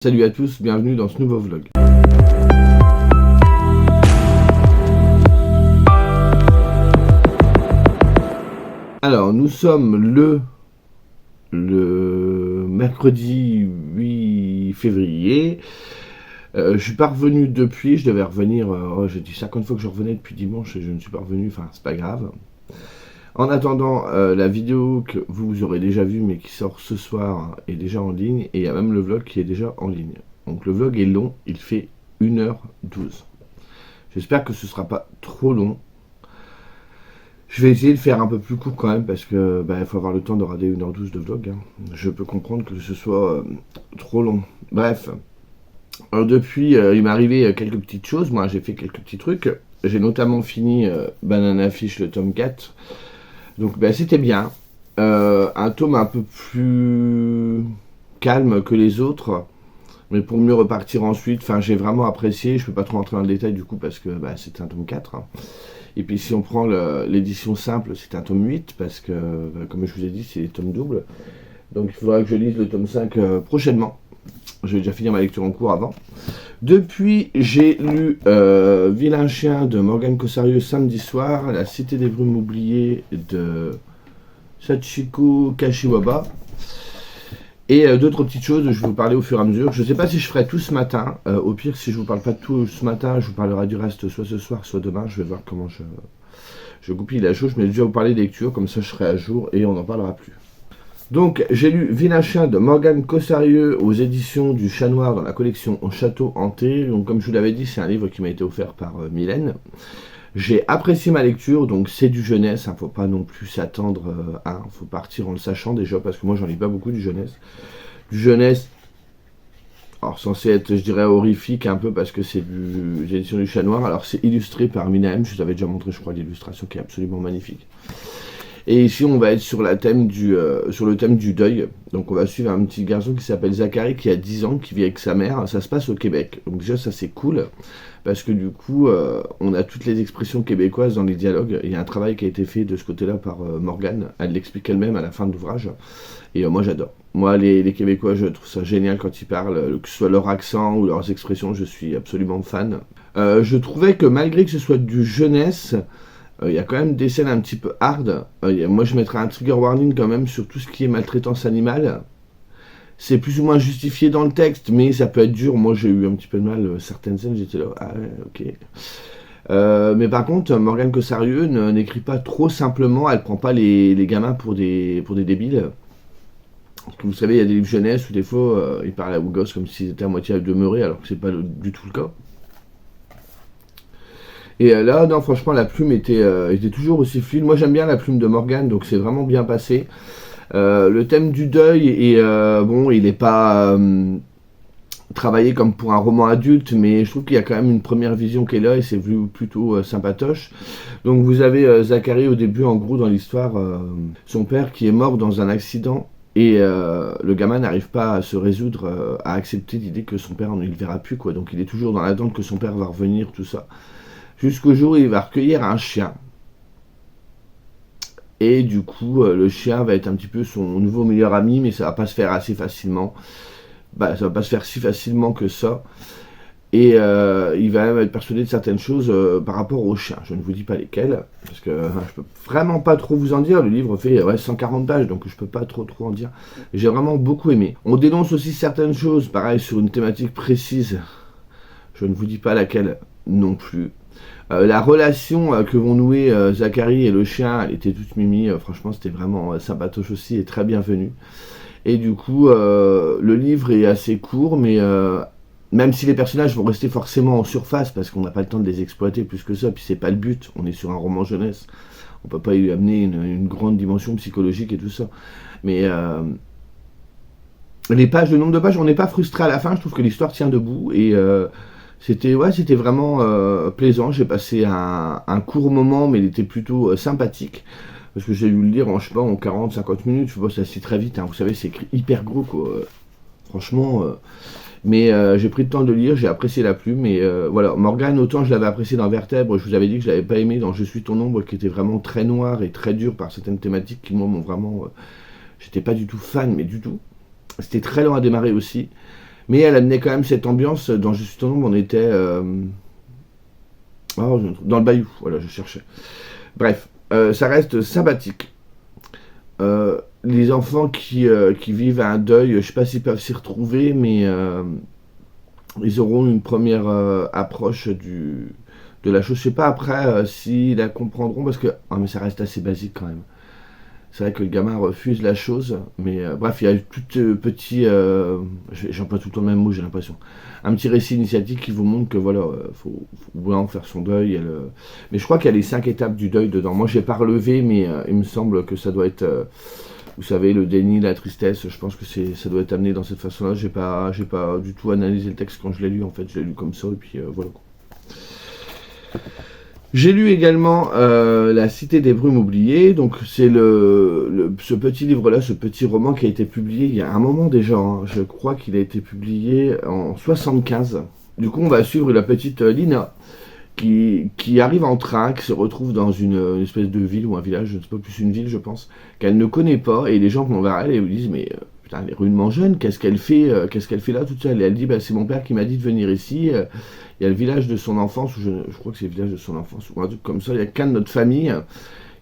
Salut à tous, bienvenue dans ce nouveau vlog. Alors, nous sommes le mercredi 8 février. Je suis pas revenu depuis, je devais revenir, j'ai dit 50 fois que je revenais depuis dimanche et je ne suis pas revenu, enfin c'est pas grave. En attendant, la vidéo que vous aurez déjà vue mais qui sort ce soir est déjà en ligne, et il y a même le vlog qui est déjà en ligne. Donc le vlog est long, il fait 1h12. J'espère que ce sera pas trop long. Je vais essayer de faire un peu plus court quand même parce que il faut avoir le temps de regarder 1h12 de vlog. Je peux comprendre que ce soit trop long. Bref. Alors depuis, il m'est arrivé quelques petites choses. Moi j'ai fait quelques petits trucs. J'ai notamment fini Banana Fish le tome 4. Donc c'était bien. Un tome un peu plus calme que les autres, mais pour mieux repartir ensuite. Enfin, j'ai vraiment apprécié. Je peux pas trop rentrer dans le détail du coup parce que c'est un tome 4. Et puis si on prend l'édition simple, c'est un tome 8 parce que, comme je vous ai dit, c'est des tomes doubles. Donc il faudra que je lise le tome 5 prochainement. Je vais déjà finir ma lecture en cours avant. Depuis, j'ai lu Vilain Chien de Morgane Cossarieu samedi soir, La Cité des Brumes oubliées de Sachiko Kashiwaba, et d'autres petites choses. Je vais vous parler au fur et à mesure. Je ne sais pas si je ferai tout ce matin. Au pire, si je ne vous parle pas de tout ce matin, je vous parlerai du reste soit ce soir, soit demain. Je vais voir comment je goupille la chose. Mais déjà vous parler de lecture, comme ça je serai à jour et on n'en parlera plus. Donc, j'ai lu Vilain Chien de Morgane Cossarieu aux éditions du Chat Noir dans la collection Château Hanté. Donc, comme je vous l'avais dit, c'est un livre qui m'a été offert par Mylène. J'ai apprécié ma lecture, donc c'est du jeunesse, faut pas non plus s'attendre à, faut partir en le sachant déjà, parce que moi j'en lis pas beaucoup du jeunesse. Du jeunesse, alors censé être, je dirais, horrifique un peu, parce que c'est des éditions du Chat Noir. Alors c'est illustré par Mylène, je vous avais déjà montré, je crois, l'illustration qui est absolument magnifique. Et ici, on va être sur le thème du deuil. Donc, on va suivre un petit garçon qui s'appelle Zachary, qui a 10 ans, qui vit avec sa mère. Ça se passe au Québec. Donc, déjà, ça, c'est cool. Parce que du coup, on a toutes les expressions québécoises dans les dialogues. Il y a un travail qui a été fait de ce côté-là par Morgane. Elle l'explique elle-même à la fin de l'ouvrage. Et moi, j'adore. Moi, les Québécois, je trouve ça génial quand ils parlent. Que ce soit leur accent ou leurs expressions, je suis absolument fan. Je trouvais que malgré que ce soit du jeunesse, il y a quand même des scènes un petit peu hard. Moi, je mettrais un trigger warning quand même sur tout ce qui est maltraitance animale. C'est plus ou moins justifié dans le texte, mais ça peut être dur. Moi, j'ai eu un petit peu de mal. Certaines scènes, j'étais là, ah ouais, ok. Mais par contre, Morgane Cossarieu n'écrit pas trop simplement. Elle prend pas les gamins pour des débiles. Parce que vous savez, il y a des livres jeunesse où des fois, ils parlent aux gosses comme s'ils étaient à moitié demeurés, alors que c'est pas du tout le cas. Et là, non, franchement, la plume était toujours aussi fluide. Moi, j'aime bien la plume de Morgane, donc c'est vraiment bien passé. Le thème du deuil, il n'est pas travaillé comme pour un roman adulte, mais je trouve qu'il y a quand même une première vision qui est là, et c'est plutôt sympatoche. Donc, vous avez Zachary au début, en gros, dans l'histoire, son père qui est mort dans un accident, et le gamin n'arrive pas à se résoudre à accepter l'idée que son père, il ne le verra plus, quoi. Donc, il est toujours dans l'attente que son père va revenir, tout ça. Jusqu'au jour où il va recueillir un chien. Et du coup, le chien va être un petit peu son nouveau meilleur ami, mais ça va pas se faire assez facilement. Ça va pas se faire si facilement que ça. Et il va même être persuadé de certaines choses par rapport au chien. Je ne vous dis pas lesquelles, parce que je peux vraiment pas trop vous en dire. Le livre fait 140 pages, donc je peux pas trop en dire. J'ai vraiment beaucoup aimé. On dénonce aussi certaines choses, pareil, sur une thématique précise. Je ne vous dis pas laquelle non plus. La relation que vont nouer Zachary et le chien, elle était toute mimi, franchement c'était vraiment sympatoche aussi et très bienvenue. Et du coup, le livre est assez court, mais même si les personnages vont rester forcément en surface, parce qu'on n'a pas le temps de les exploiter plus que ça, puis c'est pas le but, on est sur un roman jeunesse, on peut pas y amener une grande dimension psychologique et tout ça. Mais les pages, le nombre de pages, on n'est pas frustré à la fin, je trouve que l'histoire tient debout, et c'était vraiment plaisant. J'ai passé un court moment, mais il était plutôt sympathique. Parce que j'ai dû le lire en, je sais pas, en 40-50 minutes. Je vois, ça se lit très vite. Vous savez, c'est écrit hyper gros, quoi. Franchement. Mais j'ai pris le temps de lire, j'ai apprécié la plume. Et voilà, Morgane, autant je l'avais apprécié dans Vertèbre, je vous avais dit que je l'avais pas aimé dans Je suis ton ombre, qui était vraiment très noir et très dur par certaines thématiques qui, moi, m'ont vraiment. J'étais pas du tout fan, mais du tout. C'était très lent à démarrer aussi. Mais elle amenait quand même cette ambiance. Dans Juste ton ombre, on était dans le Bayou, voilà, je cherchais. Bref, ça reste sympathique. Les enfants qui vivent un deuil, je sais pas s'ils peuvent s'y retrouver, mais ils auront une première approche de la chose. Je sais pas après s'ils la comprendront, parce que mais ça reste assez basique quand même. C'est vrai que le gamin refuse la chose, mais bref, il y a tout petit, j'emploie tout le temps le même mot, j'ai l'impression, un petit récit initiatique qui vous montre que voilà, faut vraiment faire son deuil. Mais je crois qu'il y a les 5 étapes du deuil dedans. Moi, j'ai pas relevé, mais il me semble que ça doit être, vous savez, le déni, la tristesse. Je pense que ça doit être amené dans cette façon-là. J'ai pas du tout analysé le texte quand je l'ai lu. En fait, je l'ai lu comme ça et puis voilà. J'ai lu également La Cité des Brumes oubliées, donc c'est ce petit livre-là, ce petit roman qui a été publié il y a un moment déjà, hein. Je crois qu'il a été publié en 75. Du coup, on va suivre la petite Lina qui arrive en train, qui se retrouve dans une espèce de ville ou un village, je ne sais pas, plus une ville je pense, qu'elle ne connaît pas, et les gens vont vers elle et lui disent mais putain, elle est rudement jeune, qu'est-ce qu'elle fait là toute seule? Et elle dit bah, c'est mon père qui m'a dit de venir ici. Il y a le village de son enfance, ou je crois que c'est le village de son enfance, ou un truc comme ça. Il y a qu'un de notre famille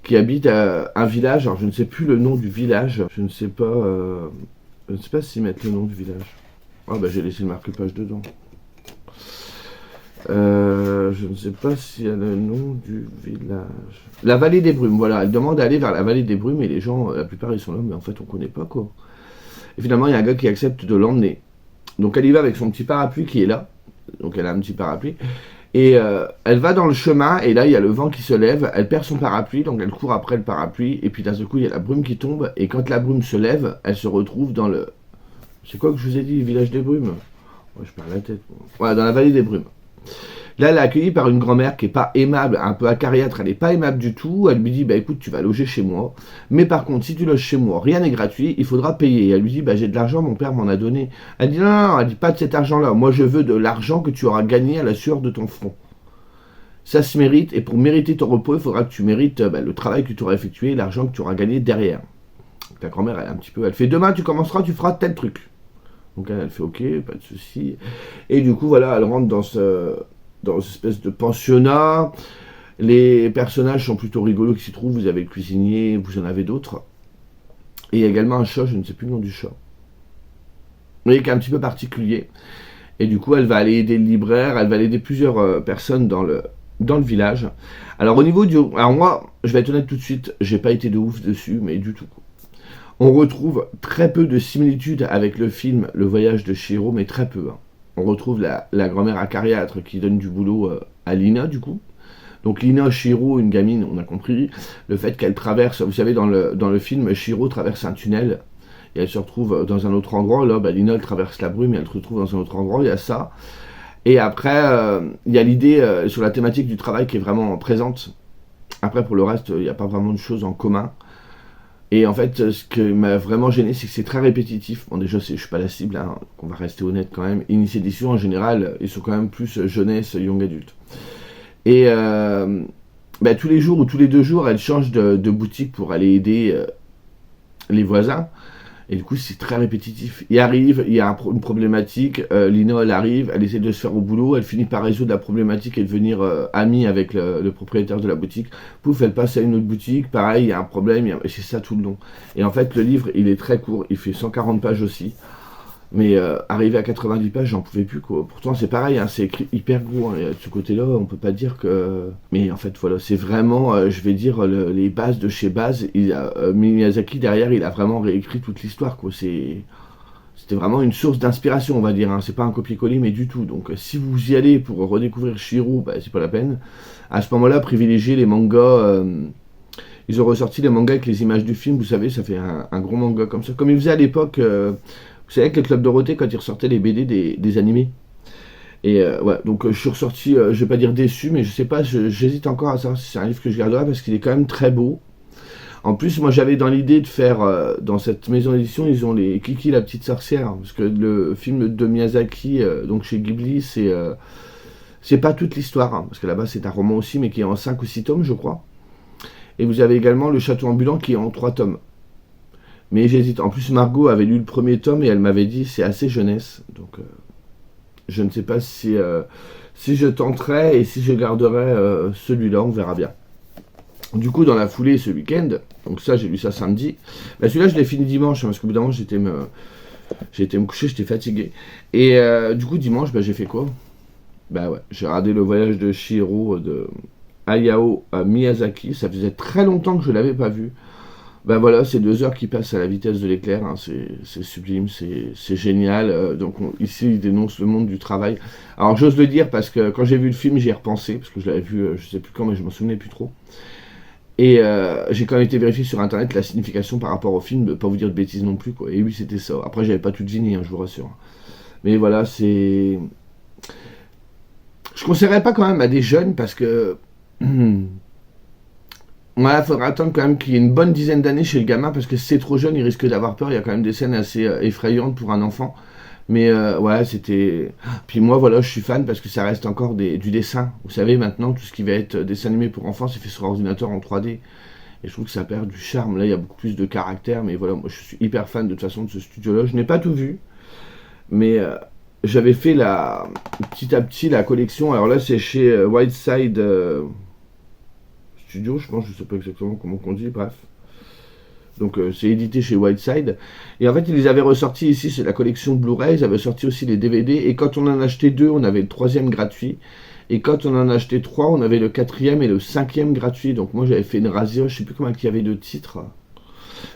qui habite à un village. Alors je ne sais plus le nom du village. Je ne sais pas s'ils mettent le nom du village. Ah bah j'ai laissé le marque-page dedans. Je ne sais pas s'il y a le nom du village. La vallée des brumes, voilà. Elle demande d'aller vers la vallée des brumes et les gens, la plupart ils sont là, mais en fait on connaît pas quoi. Et finalement il y a un gars qui accepte de l'emmener. Donc elle y va avec son petit parapluie qui est là. Donc elle a un petit parapluie. Et elle va dans le chemin, et là il y a le vent qui se lève, elle perd son parapluie, donc elle court après le parapluie, et puis d'un seul coup il y a la brume qui tombe, et quand la brume se lève, elle se retrouve dans le... C'est quoi que je vous ai dit, le village des brumes? Ouais, je perds la tête. Voilà, dans la vallée des brumes. Là, elle est accueillie par une grand-mère qui est pas aimable, un peu acariâtre, elle est pas aimable du tout. Elle lui dit, bah écoute, tu vas loger chez moi. Mais par contre, si tu loges chez moi, rien n'est gratuit, il faudra payer. Et elle lui dit, bah j'ai de l'argent, mon père m'en a donné. Elle dit, non, elle dit pas de cet argent-là. Moi, je veux de l'argent que tu auras gagné à la sueur de ton front. Ça se mérite, et pour mériter ton repos, il faudra que tu mérites le travail que tu auras effectué, l'argent que tu auras gagné derrière. Ta grand-mère, elle fait, demain tu commenceras, tu feras tel truc. Donc elle fait, ok, pas de souci. Et du coup, voilà, elle rentre dans une espèce de pensionnat. Les personnages sont plutôt rigolos qui s'y trouvent. Vous avez le cuisinier, vous en avez d'autres. Et il y a également un chat, je ne sais plus le nom du chat, mais qui est un petit peu particulier. Et du coup, elle va aller aider le libraire, elle va aller aider plusieurs personnes dans le village. Alors au niveau du... Alors moi, je vais être honnête tout de suite, j'ai pas été de ouf dessus, mais du tout. On retrouve très peu de similitudes avec le film Le Voyage de Chihiro, mais très peu. Hein. On retrouve la grand-mère acariâtre qui donne du boulot à Lina, du coup. Donc Lina, Chihiro, une gamine, on a compris. Le fait qu'elle traverse, vous savez, dans le film, Chihiro traverse un tunnel, et elle se retrouve dans un autre endroit. Là, Lina, elle traverse la brume, et elle se retrouve dans un autre endroit, il y a ça. Et après, il y a l'idée sur la thématique du travail qui est vraiment présente. Après, pour le reste, il n'y a pas vraiment de choses en commun. Et en fait, ce qui m'a vraiment gêné, c'est que c'est très répétitif. Bon, déjà, je suis pas la cible, hein, on va rester honnête quand même. Initié d'édition, en général, ils sont quand même plus jeunesse, young adulte. Et tous les jours ou tous les 2 jours, elle change de boutique pour aller aider les voisins. Et du coup, c'est très répétitif. Il y a une problématique, Lina, elle arrive, elle essaie de se faire au boulot, elle finit par résoudre la problématique et devenir amie avec le propriétaire de la boutique. Pouf, elle passe à une autre boutique, pareil, il y a un problème, et c'est ça tout le long. Et en fait, le livre, il est très court, il fait 140 pages aussi. Mais arrivé à 90 pages, j'en pouvais plus, quoi. Pourtant, c'est pareil, hein, c'est écrit hyper gros. Hein, et de ce côté-là, on peut pas dire que... Mais en fait, voilà, c'est vraiment, je vais dire, les bases de chez Base. Miyazaki, derrière, il a vraiment réécrit toute l'histoire, quoi. C'était vraiment une source d'inspiration, on va dire. Hein. C'est pas un copier-coller, mais du tout. Donc, si vous y allez pour redécouvrir Chihiro, c'est pas la peine. À ce moment-là, privilégiez les mangas... ils ont ressorti les mangas avec les images du film, vous savez, ça fait un gros manga comme ça. Comme ils faisaient à l'époque... vous savez, avec le Club Dorothée, quand ils ressortaient les BD des animés. Et ouais, donc je suis ressorti, je vais pas dire déçu, mais je sais pas, j'hésite encore à savoir si c'est un livre que je garderai, parce qu'il est quand même très beau. En plus, moi j'avais dans l'idée de faire, dans cette maison d'édition, ils ont les Kiki la petite sorcière, parce que le film de Miyazaki, donc chez Ghibli, c'est pas toute l'histoire, hein, parce que là-bas c'est un roman aussi, mais qui est en 5 ou 6 tomes, je crois. Et vous avez également Le Château ambulant, qui est en 3 tomes. Mais j'hésite. En plus, Margot avait lu le premier tome et elle m'avait dit c'est assez jeunesse. Donc, je ne sais pas si je tenterai et si je garderai celui-là, on verra bien. Du coup, dans la foulée, ce week-end, donc ça, j'ai lu ça samedi. Bah, celui-là, je l'ai fini dimanche, parce qu'au bout d'un moment, j'ai été me coucher, j'étais fatigué. Et du coup, dimanche, bah, j'ai fait quoi? Bah ouais, j'ai regardé le voyage de Chihiro de Hayao Miyazaki. Ça faisait très longtemps que je ne l'avais pas vu. Ben voilà, c'est 2 heures qui passent à la vitesse de l'éclair, hein, c'est sublime, c'est génial. Donc ici, il dénonce le monde du travail. Alors j'ose le dire parce que quand j'ai vu le film, j'y ai repensé, parce que je l'avais vu, je sais plus quand, mais je m'en souvenais plus trop. Et j'ai quand même été vérifié sur internet la signification par rapport au film, de pas vous dire de bêtises non plus, quoi. Et oui, c'était ça. Après, j'avais pas tout deviné, hein, je vous rassure. Mais voilà, c'est. Je conseillerais pas quand même à des jeunes parce que. Voilà, il faudra attendre quand même qu'il y ait une bonne dizaine d'années chez le gamin parce que si c'est trop jeune, il risque d'avoir peur. Il y a quand même des scènes assez effrayantes pour un enfant. Mais ouais, c'était. Puis moi, voilà, je suis fan parce que ça reste encore du dessin. Vous savez, maintenant, tout ce qui va être dessin animé pour enfants, c'est fait sur ordinateur en 3D. Et je trouve que ça perd du charme. Là, il y a beaucoup plus de caractère. Mais voilà, moi, je suis hyper fan de toute façon de ce studio-là. Je n'ai pas tout vu. Mais j'avais fait petit à petit la collection. Alors là, c'est chez Whiteside. Studio, je pense, je sais pas exactement comment on dit, bref. Donc c'est édité chez Whiteside. Et en fait, ils les avaient ressortis ici, c'est la collection Blu-ray, ils avaient sorti aussi les DVD. Et quand on en achetait 2, on avait le 3e gratuit. Et quand on en achetait 3, on avait le 4e et le 5e gratuit. Donc moi, j'avais fait une razzia, je sais plus comment il y avait de titres.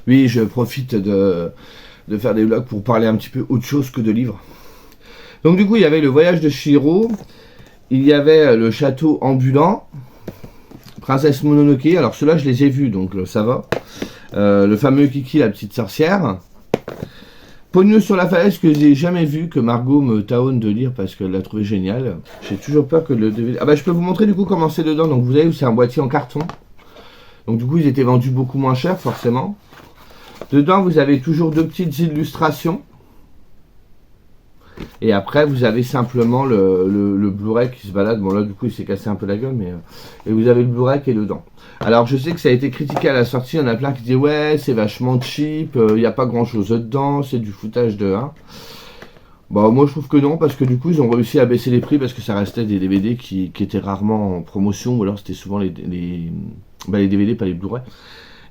Oui, je profite de faire des vlogs pour parler un petit peu autre chose que de livres. Donc du coup, il y avait le voyage de Chihiro. Il y avait le château ambulant. Princesse Mononoke, alors ceux-là je les ai vus, donc ça va. Le fameux Kiki, la petite sorcière. Pogno sur la falaise que j'ai jamais vu, que Margot me taonne de lire parce qu'elle l'a trouvé génial. J'ai toujours peur que le DVD... Ah bah je peux vous montrer du coup comment c'est dedans. Donc vous voyez, c'est un boîtier en carton. Donc du coup ils étaient vendus beaucoup moins cher forcément. Dedans vous avez toujours 2 petites illustrations. Et après, vous avez simplement le Blu-ray qui se balade. Bon, là, du coup, il s'est cassé un peu la gueule, mais... et vous avez le Blu-ray qui est dedans. Alors, je sais que ça a été critiqué à la sortie. Il y en a plein qui disent « Ouais, c'est vachement cheap, il n'y a pas grand-chose dedans, c'est du foutage de 1. » Bon, moi, je trouve que non, parce que du coup, ils ont réussi à baisser les prix, parce que ça restait des DVD qui étaient rarement en promotion, ou alors c'était souvent les DVD, pas les Blu-ray.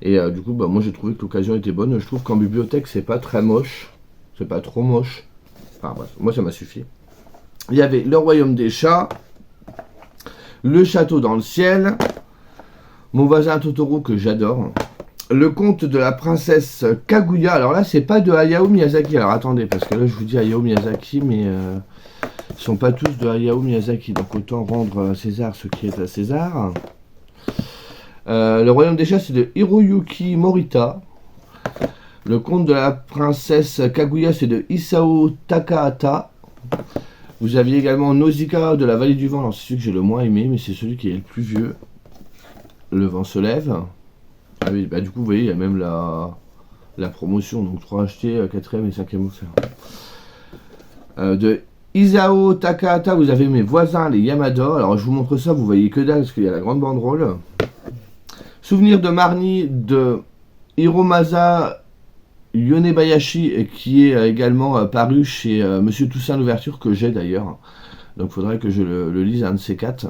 Et du coup, moi, j'ai trouvé que l'occasion était bonne. Je trouve qu'en bibliothèque, c'est pas très moche. C'est pas trop moche. Enfin bref, moi ça m'a suffi. Il y avait le royaume des chats, le château dans le ciel, mon voisin Totoro que j'adore, le conte de la princesse Kaguya. Alors là, c'est pas de Hayao Miyazaki. Alors attendez, parce que là je vous dis Hayao Miyazaki, mais ils sont pas tous de Hayao Miyazaki. Donc autant rendre à César ce qui est à César. Le royaume des chats, c'est de Hiroyuki Morita. Le conte de la princesse Kaguya, c'est de Isao Takahata. Vous aviez également Nausicaa de la vallée du vent. Alors c'est celui que j'ai le moins aimé, mais c'est celui qui est le plus vieux. Le vent se lève. Ah oui, bah du coup, vous voyez, il y a même la promotion. Donc 3 achetés, 4e et 5e offert. De Isao Takahata, vous avez mes voisins, les Yamada. Alors je vous montre ça, vous voyez que dalle, parce qu'il y a la grande banderole. Souvenir de Marnie de Hiromasa Yonebayashi, qui est également paru chez Monsieur Toussaint l'ouverture, que j'ai d'ailleurs. Donc il faudrait que je le lise, un de ces 4.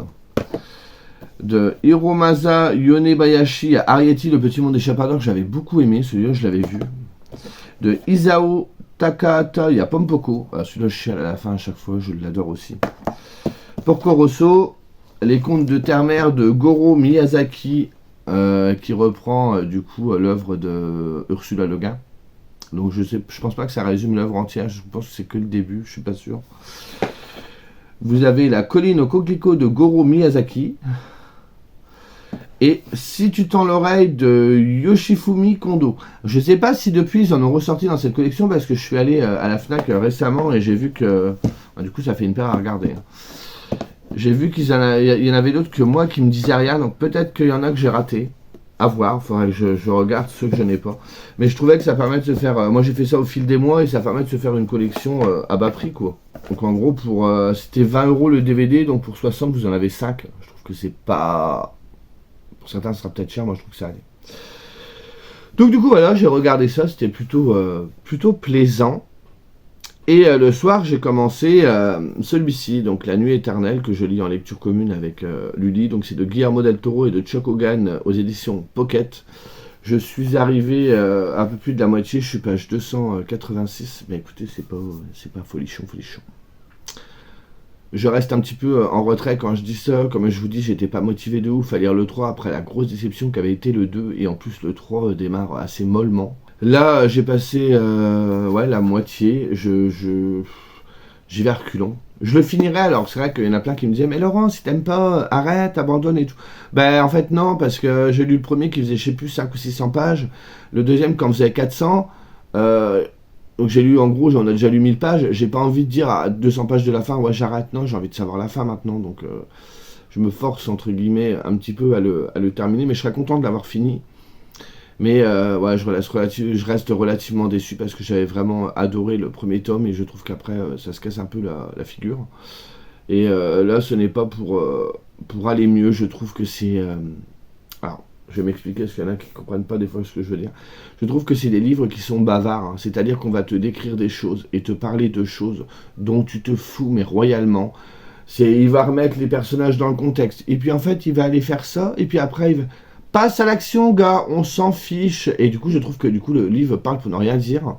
De Hiromasa Yonebayashi à Arrietty, le petit monde échappateur, que j'avais beaucoup aimé, celui-là je l'avais vu. De Isao Takahata, il y a Pompoko. Celui-là je chiale à la fin à chaque fois, je l'adore aussi. Porco Rosso, les contes de terre-mère de Goro Miyazaki, qui reprend du coup l'œuvre de Ursula Le Guin. Donc je pense pas que ça résume l'œuvre entière, je pense que c'est que le début, je suis pas sûr. Vous avez La colline au coquelicot de Goro Miyazaki. Et Si tu tends l'oreille de Yoshifumi Kondo. Je sais pas si depuis ils en ont ressorti dans cette collection, parce que je suis allé à la FNAC récemment et j'ai vu que... du coup ça fait une paire à regarder. J'ai vu qu'il y en avait d'autres que moi qui me disaient rien, donc peut-être qu'il y en a que j'ai raté. À voir, il faudrait que je regarde ceux que je n'ai pas. Mais je trouvais que ça permet de se faire... moi j'ai fait ça au fil des mois et ça permet de se faire une collection à bas prix, quoi. Donc en gros, c'était 20 € le DVD, donc pour 60 vous en avez 5. Je trouve que c'est pas... Pour certains ce sera peut-être cher, moi je trouve que ça allait. Donc du coup, voilà, j'ai regardé ça, c'était plutôt plaisant. Et le soir, j'ai commencé celui-ci, donc La Nuit éternelle, que je lis en lecture commune avec Lully. Donc c'est de Guillermo del Toro et de Chuck Hogan aux éditions Pocket. Je suis arrivé à un peu plus de la moitié, je suis page 286. Mais écoutez, c'est pas folichon. Je reste un petit peu en retrait quand je dis ça. Comme je vous dis, j'étais pas motivé de ouf à lire le 3 après la grosse déception qu'avait été le 2. Et en plus, le 3 démarre assez mollement. Là, j'ai passé la moitié. J'y vais à reculons. Je le finirai, alors c'est vrai qu'il y en a plein qui me disaient mais Laurent, si t'aimes pas, arrête, abandonne et tout. Ben en fait non, parce que j'ai lu le premier qui faisait je sais plus 5 ou 600 pages, le deuxième qui en faisait 400, donc j'ai lu en gros, j'en ai déjà lu 1000 pages, j'ai pas envie de dire à 200 pages de la fin, ouais j'arrête, non, j'ai envie de savoir la fin maintenant, donc je me force entre guillemets un petit peu à le terminer, mais je serais content de l'avoir fini. Mais je reste relativement déçu parce que j'avais vraiment adoré le premier tome et je trouve qu'après ça se casse un peu la figure. Et là ce n'est pas pour aller mieux, je trouve que c'est... alors je vais m'expliquer parce qu'il y en a qui ne comprennent pas des fois ce que je veux dire. Je trouve que c'est des livres qui sont bavards, hein. C'est-à-dire qu'on va te décrire des choses et te parler de choses dont tu te fous mais royalement. Il va remettre les personnages dans le contexte et puis en fait il va aller faire ça et puis après il va... Passe à l'action, gars, on s'en fiche. Et du coup, je trouve que du coup, le livre parle pour ne rien dire.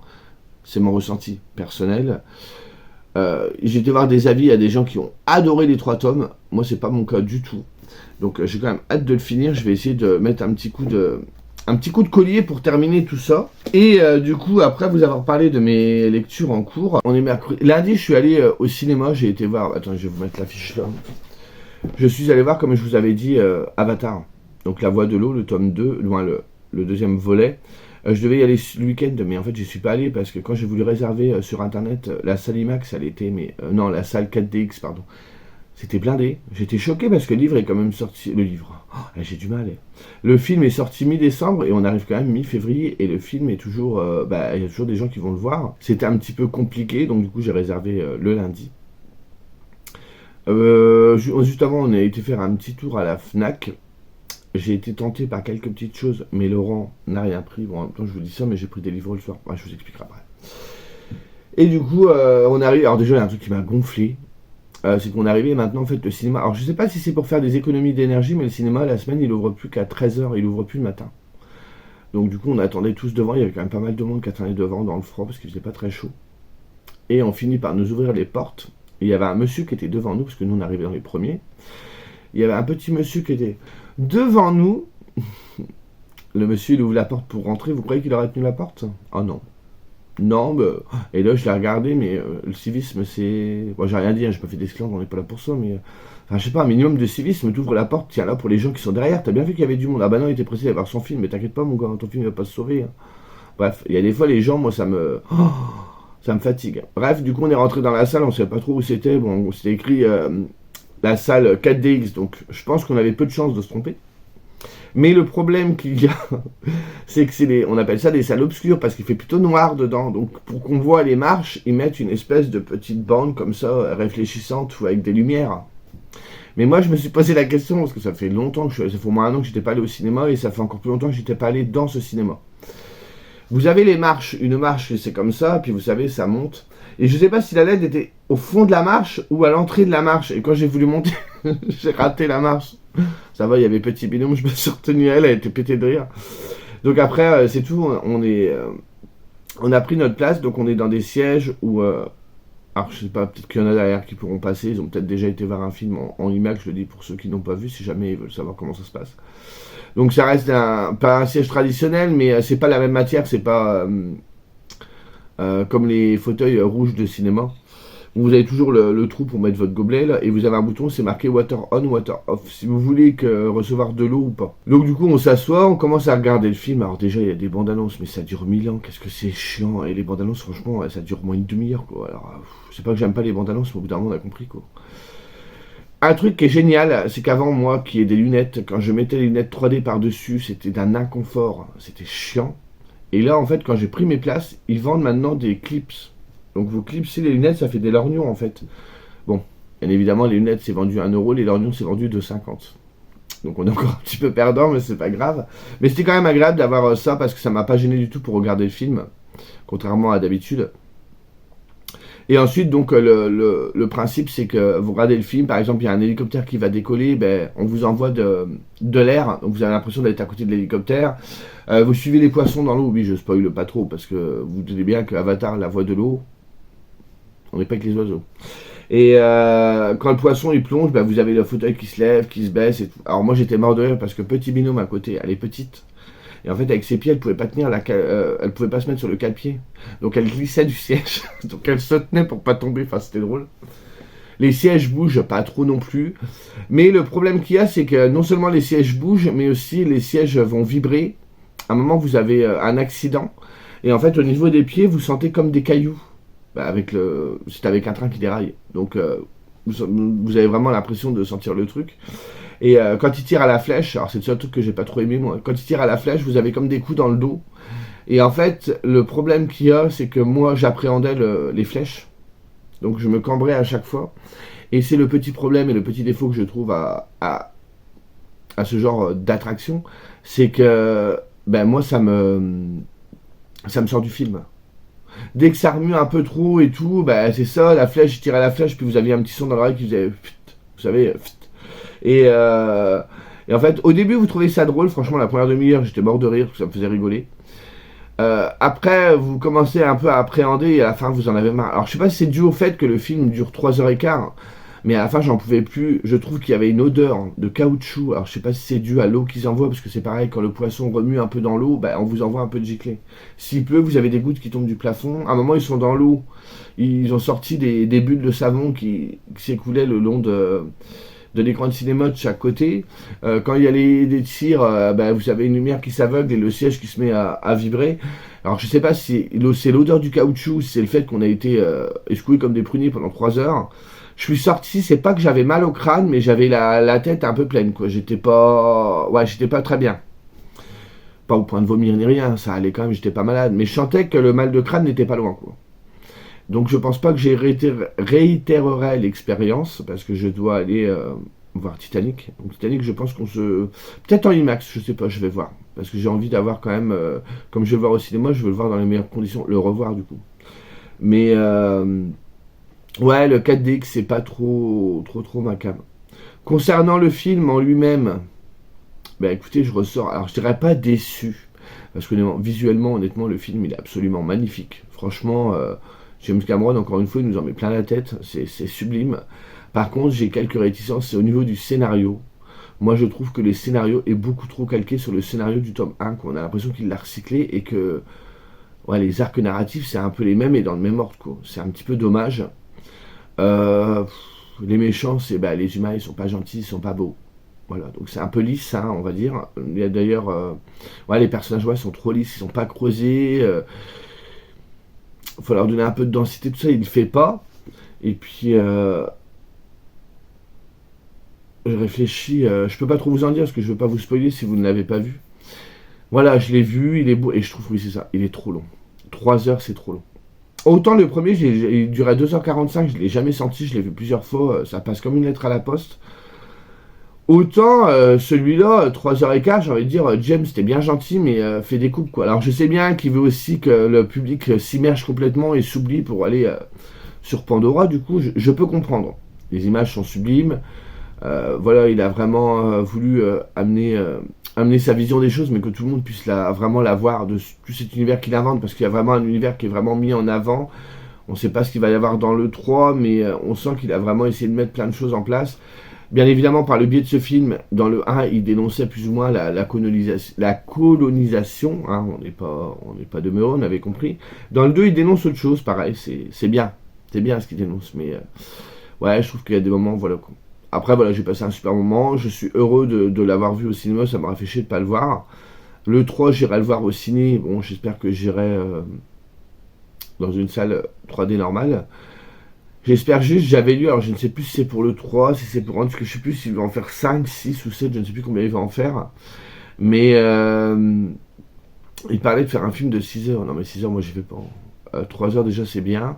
C'est mon ressenti personnel. J'ai été voir des avis à des gens qui ont adoré les 3 tomes. Moi, c'est pas mon cas du tout. Donc, j'ai quand même hâte de le finir. Je vais essayer de mettre un petit coup de collier pour terminer tout ça. Et du coup, après vous avoir parlé de mes lectures en cours, on est mercredi. Lundi, je suis allé au cinéma. J'ai été voir. Attends, je vais vous mettre l'affiche là. Je suis allé voir, comme je vous avais dit, Avatar. Donc La Voix de l'eau, le tome 2, loin le deuxième volet. Je devais y aller le week-end, mais en fait je suis pas allé parce que quand j'ai voulu réserver sur internet la salle IMAX, elle était, non, la salle 4DX, pardon. C'était blindé. J'étais choqué parce que le livre est quand même sorti. Le livre, j'ai du mal. Le film est sorti mi-décembre et on arrive quand même mi-février et le film est toujours, il y a toujours des gens qui vont le voir. C'était un petit peu compliqué, donc du coup j'ai réservé le lundi. Juste avant, on a été faire un petit tour à la Fnac. J'ai été tenté par quelques petites choses, mais Laurent n'a rien pris. Bon, en même temps, je vous dis ça, mais j'ai pris des livres le soir. Je vous expliquerai après. Et du coup, on arrive. Alors, déjà, il y a un truc qui m'a gonflé. C'est qu'on est arrivé maintenant, en fait, le cinéma. Alors, je sais pas si c'est pour faire des économies d'énergie, mais le cinéma, la semaine, il ouvre plus qu'à 13h. Il ouvre plus le matin. Donc, du coup, on attendait tous devant. Il y avait quand même pas mal de monde qui attendait devant dans le froid parce qu'il faisait pas très chaud. Et on finit par nous ouvrir les portes. Et il y avait un monsieur qui était devant nous, parce que nous, on arrivait dans les premiers. Il y avait un petit monsieur qui était devant nous. Le monsieur, il ouvre la porte pour rentrer. Vous croyez qu'il aurait tenu la porte? Oh non. Non, et là, je l'ai regardé, mais le civisme, c'est... Bon, j'ai rien dit, hein, j'ai pas fait d'esclandre, on n'est pas là pour ça, mais... Enfin, je sais pas, un minimum de civisme, t'ouvres la porte, tiens là, pour les gens qui sont derrière. T'as bien vu qu'il y avait du monde. Ah bah non, il était pressé d'avoir son film, mais t'inquiète pas, mon gars, ton film, il va pas se sauver. Hein. Bref, il y a des fois, les gens, moi, ça me fatigue. Bref, du coup, on est rentré dans la salle, on savait pas trop où c'était. Bon, c'était écrit... la salle 4DX, donc je pense qu'on avait peu de chances de se tromper. Mais le problème qu'il y a, c'est que on appelle ça des salles obscures, parce qu'il fait plutôt noir dedans. Donc pour qu'on voit les marches, ils mettent une espèce de petite bande comme ça, réfléchissante, ou avec des lumières. Mais moi je me suis posé la question, parce que ça fait longtemps ça fait au moins 1 an que j'étais pas allé au cinéma, et ça fait encore plus longtemps que j'étais pas allé dans ce cinéma. Vous avez les marches, une marche c'est comme ça, puis vous savez ça monte. Et je sais pas si la LED était au fond de la marche ou à l'entrée de la marche. Et quand j'ai voulu monter, j'ai raté la marche. Ça va, il y avait petit binôme, je me suis retenu à elle, elle était pétée de rire. Donc après, c'est tout, on a pris notre place, donc on est dans des sièges où... alors je sais pas, peut-être qu'il y en a derrière qui pourront passer, ils ont peut-être déjà été voir un film en IMAX, je le dis pour ceux qui n'ont pas vu, si jamais ils veulent savoir comment ça se passe. Donc ça reste pas un siège traditionnel, mais c'est pas la même matière, c'est pas... comme les fauteuils rouges de cinéma. Vous avez toujours le trou pour mettre votre gobelet là, et vous avez un bouton, c'est marqué water on, water off, si vous voulez recevoir de l'eau ou pas. Donc du coup on s'assoit, on commence à regarder le film. Alors déjà il y a des bandes annonces, mais ça dure 1000 ans, qu'est-ce que c'est chiant. Et les bandes annonces franchement ça dure au moins une demi-heure quoi. Alors c'est pas que j'aime pas les bandes annonces, mais au bout d'un moment on a compris quoi. Un truc qui est génial, c'est qu'avant moi qui ai des lunettes, quand je mettais les lunettes 3D par dessus, c'était d'un inconfort, c'était chiant. Et là, en fait, quand j'ai pris mes places, ils vendent maintenant des clips. Donc vous clipsez les lunettes, ça fait des lorgnons, en fait. Bon, bien évidemment, les lunettes, c'est vendu 1€, les lorgnons, c'est vendu 2,50. Donc on est encore un petit peu perdant, mais c'est pas grave. Mais c'était quand même agréable d'avoir ça parce que ça m'a pas gêné du tout pour regarder le film, contrairement à d'habitude. Et ensuite, donc, le principe, c'est que vous regardez le film, par exemple, il y a un hélicoptère qui va décoller, ben, on vous envoie de l'air, donc vous avez l'impression d'être à côté de l'hélicoptère. Vous suivez les poissons dans l'eau, oui, je spoil pas trop, parce que vous doutez bien que Avatar, la voix de l'eau, on n'est pas avec les oiseaux. Et quand le poisson il plonge, ben, vous avez le fauteuil qui se lève, qui se baisse et tout. Alors moi j'étais mort de rire parce que petit binôme à côté, elle est petite. Et en fait, avec ses pieds, elle pouvait pas tenir elle pouvait pas se mettre sur le cale-pied. Donc elle glissait du siège. Donc elle se tenait pour pas tomber. Enfin, c'était drôle. Les sièges bougent pas trop non plus. Mais le problème qu'il y a, c'est que non seulement les sièges bougent, mais aussi les sièges vont vibrer. À un moment, vous avez un accident. Et en fait, au niveau des pieds, vous sentez comme des cailloux. Bah, c'est avec un train qui déraille. Donc vous avez vraiment l'impression de sentir le truc. Et quand il tire à la flèche, alors c'est le seul truc que j'ai pas trop aimé moi, quand il tire à la flèche, vous avez comme des coups dans le dos. Et en fait, le problème qu'il y a, c'est que moi j'appréhendais les flèches. Donc je me cambrais à chaque fois. Et c'est le petit problème et le petit défaut que je trouve à ce genre d'attraction, c'est que ben moi ça me sort du film. Dès que ça remue un peu trop et tout, ben c'est ça, la flèche, je tire à la flèche, puis vous aviez un petit son dans l'oreille qui faisait, vous savez, et en fait, au début, vous trouvez ça drôle. Franchement, la première demi-heure, j'étais mort de rire, ça me faisait rigoler. Après, vous commencez un peu à appréhender et à la fin, vous en avez marre. Alors, je sais pas si c'est dû au fait que le film dure 3h15, mais à la fin, j'en pouvais plus. Je trouve qu'il y avait une odeur de caoutchouc. Alors, je sais pas si c'est dû à l'eau qu'ils envoient, parce que c'est pareil, quand le poisson remue un peu dans l'eau, bah, on vous envoie un peu de giclée. S'il pleut, vous avez des gouttes qui tombent du plafond. À un moment, ils sont dans l'eau. Ils ont sorti des bulles de savon qui s'écoulaient le long de l'écran de cinéma de chaque côté. Quand il y a des tirs, ben, vous avez une lumière qui s'aveugle et le siège qui se met à vibrer. Alors je sais pas si c'est l'odeur du caoutchouc, si c'est le fait qu'on a été escoués comme des pruniers pendant 3 heures. Je suis sorti, c'est pas que j'avais mal au crâne, mais j'avais la tête un peu pleine, quoi. J'étais pas très bien. Pas au point de vomir ni rien, ça allait quand même, j'étais pas malade. Mais je sentais que le mal de crâne n'était pas loin, quoi. Donc je pense pas que j'ai réitérerai l'expérience, parce que je dois aller voir Titanic. Donc Titanic, je pense qu'on se... Peut-être en IMAX, je sais pas, je vais voir. Parce que j'ai envie d'avoir quand même... comme je vais le voir au cinéma, je veux le voir dans les meilleures conditions, le revoir du coup. Mais ouais, le 4DX, c'est pas trop ma cam. Concernant le film en lui-même, bah écoutez, je ressors... Alors je dirais pas déçu, parce que visuellement, honnêtement, le film, il est absolument magnifique. Franchement... James Cameron, encore une fois, il nous en met plein la tête, c'est sublime. Par contre, j'ai quelques réticences, c'est au niveau du scénario. Moi, je trouve que le scénario est beaucoup trop calqué sur le scénario du tome 1, qu'on a l'impression qu'il l'a recyclé et que ouais, les arcs narratifs, c'est un peu les mêmes et dans le même ordre, quoi. C'est un petit peu dommage. Les méchants, les humains, ils sont pas gentils, ils sont pas beaux. Voilà, donc c'est un peu lisse, hein, on va dire. Il y a d'ailleurs, ouais, les personnages, ouais, sont trop lisses, ils sont pas creusés. Il faut leur donner un peu de densité, tout ça, il ne le fait pas. Et puis, je réfléchis, je peux pas trop vous en dire parce que je veux pas vous spoiler si vous ne l'avez pas vu. Voilà, je l'ai vu, il est beau, et je trouve, oui, c'est ça, il est trop long. 3 heures, c'est trop long. Autant le premier, il durait 2h45, je l'ai jamais senti, je l'ai vu plusieurs fois, ça passe comme une lettre à la poste. Autant celui-là, 3h15, j'ai envie de dire, James, t'es bien gentil, mais fais des coupes, quoi. Alors je sais bien qu'il veut aussi que le public s'immerge complètement et s'oublie pour aller sur Pandora, du coup, je peux comprendre. Les images sont sublimes. Voilà, il a vraiment voulu amener sa vision des choses, mais que tout le monde puisse vraiment la voir de tout cet univers qu'il invente, parce qu'il y a vraiment un univers qui est vraiment mis en avant. On ne sait pas ce qu'il va y avoir dans le 3, mais on sent qu'il a vraiment essayé de mettre plein de choses en place. Bien évidemment, par le biais de ce film, dans le 1, il dénonçait plus ou moins la colonisation. Hein, on n'est pas demeuré, on avait compris. Dans le 2, il dénonce autre chose, pareil, c'est bien. C'est bien ce qu'il dénonce, mais ouais, je trouve qu'il y a des moments, voilà. Après, voilà, j'ai passé un super moment. Je suis heureux de l'avoir vu au cinéma, ça m'aurait fait chier de ne pas le voir. Le 3, j'irai le voir au ciné. Bon, j'espère que j'irai dans une salle 3D normale. J'espère juste, j'avais lu, alors je ne sais plus si c'est pour le 3, si c'est pour un, parce que je ne sais plus s'il va en faire 5, 6 ou 7, je ne sais plus combien il va en faire. Mais il parlait de faire un film de 6 heures. Non mais 6 heures, moi j'y vais pas. 3 heures déjà c'est bien.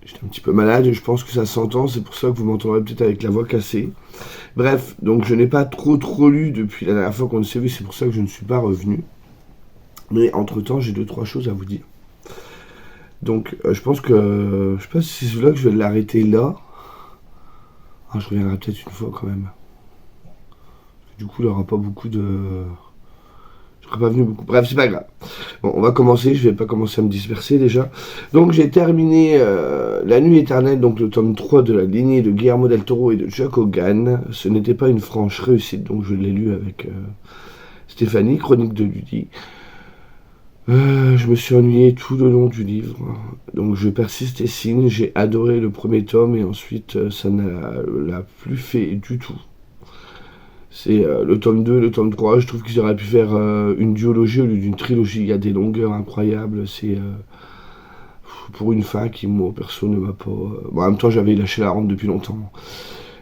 J'étais un petit peu malade, je pense que ça s'entend, c'est pour ça que vous m'entendrez peut-être avec la voix cassée. Bref, donc je n'ai pas trop lu depuis la dernière fois qu'on s'est vu, c'est pour ça que je ne suis pas revenu. Mais entre-temps, j'ai 2-3 choses à vous dire. Donc, je pense que... je sais pas si ce vlog, je vais l'arrêter là. Ah, je reviendrai peut-être une fois quand même. Du coup, il n'y aura pas beaucoup de... Je serai pas venu beaucoup. Bref, c'est pas grave. Bon, on va commencer. Je vais pas commencer à me disperser déjà. Donc, j'ai terminé La Nuit éternelle, donc le tome 3 de la lignée de Guillermo del Toro et de Chuck Hogan. Ce n'était pas une franche réussite, donc je l'ai lu avec Stéphanie, Chronique de Ludie. Je me suis ennuyé tout le long du livre. Donc, je persiste et signe. J'ai adoré le premier tome et ensuite, ça l'a plus fait du tout. C'est le tome 2, le tome 3, je trouve qu'ils auraient pu faire une duologie au lieu d'une trilogie. Il y a des longueurs incroyables, c'est pour une fin qui, moi, perso, ne m'a pas... Bon, en même temps, j'avais lâché la rampe depuis longtemps.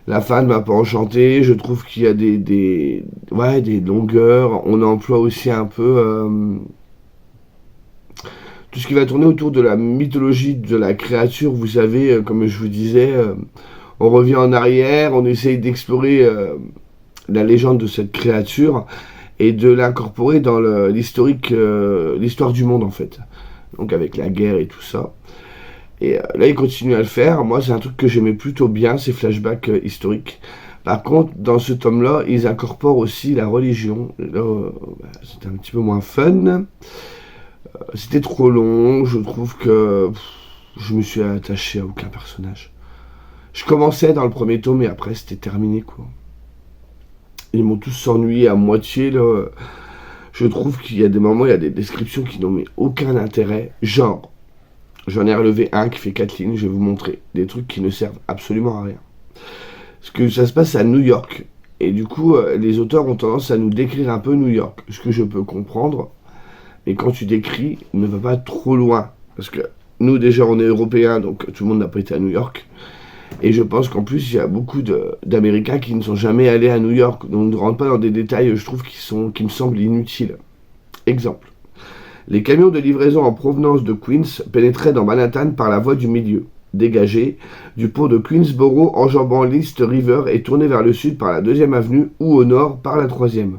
La fin ne m'a pas enchanté, je trouve qu'il y a des longueurs. On emploie aussi un peu tout ce qui va tourner autour de la mythologie de la créature. Vous savez, comme je vous disais, on revient en arrière, on essaye d'explorer... la légende de cette créature et de l'incorporer dans l'histoire du monde en fait. Donc avec la guerre et tout ça. Et là, il continue à le faire. Moi, c'est un truc que j'aimais plutôt bien, ces flashbacks historiques. Par contre, dans ce tome-là, ils incorporent aussi la religion. Là, c'était un petit peu moins fun. C'était trop long. Je trouve que je me suis attaché à aucun personnage. Je commençais dans le premier tome et après, c'était terminé, quoi. Ils m'ont tous ennuyé à moitié, là. Je trouve qu'il y a des moments, il y a des descriptions qui n'ont aucun intérêt. Genre, j'en ai relevé un qui fait 4 lignes, je vais vous montrer. Des trucs qui ne servent absolument à rien. Parce que ça se passe à New York. Et du coup, les auteurs ont tendance à nous décrire un peu New York. Ce que je peux comprendre. Mais quand tu décris, ne va pas trop loin. Parce que nous, déjà, on est européens, donc tout le monde n'a pas été à New York. Et je pense qu'en plus, il y a beaucoup d'Américains qui ne sont jamais allés à New York. Donc ne rentre pas dans des détails, je trouve, qui me semblent inutiles. Exemple. Les camions de livraison en provenance de Queens pénétraient dans Manhattan par la voie du milieu, dégagée du pont de Queensboro enjambant l'East River et tournée vers le sud par la 2e avenue ou au nord par la 3e.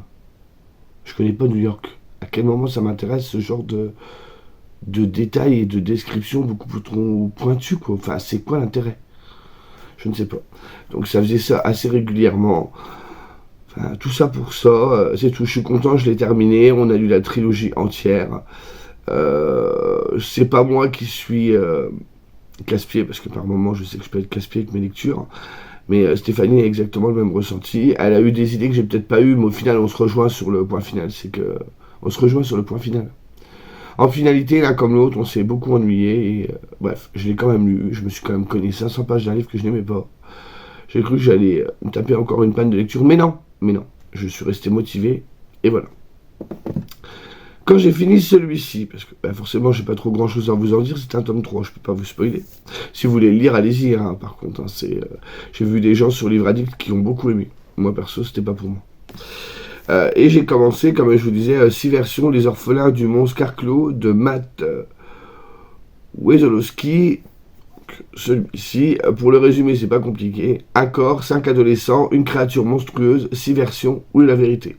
Je connais pas New York. À quel moment ça m'intéresse ce genre de détails et de descriptions beaucoup plus pointues, quoi. Enfin, c'est quoi l'intérêt ? Je ne sais pas. Donc ça faisait ça assez régulièrement. Enfin, tout ça pour ça. C'est tout. Je suis content, je l'ai terminé. On a lu la trilogie entière. C'est pas moi qui suis casse-pied, parce que par moments je sais que je peux être casse-pied avec mes lectures. Mais Stéphanie a exactement le même ressenti. Elle a eu des idées que j'ai peut-être pas eues, mais au final on se rejoint sur le point final. C'est que on se rejoint sur le point final. En finalité, l'un comme l'autre, on s'est beaucoup ennuyé. Et, bref, je l'ai quand même lu. Je me suis quand même cogné 500 pages d'un livre que je n'aimais pas. J'ai cru que j'allais me taper encore une panne de lecture. Mais non. Je suis resté motivé. Et voilà. Quand j'ai fini celui-ci, parce que forcément, j'ai pas trop grand-chose à vous en dire, c'est un tome 3. Je peux pas vous spoiler. Si vous voulez le lire, allez-y. Hein, par contre, hein, j'ai vu des gens sur Livre Addict qui ont beaucoup aimé. Moi, perso, c'était pas pour moi. Et j'ai commencé, comme je vous disais, 6 versions, Les Orphelins du Mont Scarclo de Matt Wesolowski. Celui-ci, pour le résumer, c'est pas compliqué. Un corps, 5 adolescents, une créature monstrueuse, 6 versions, où est la vérité.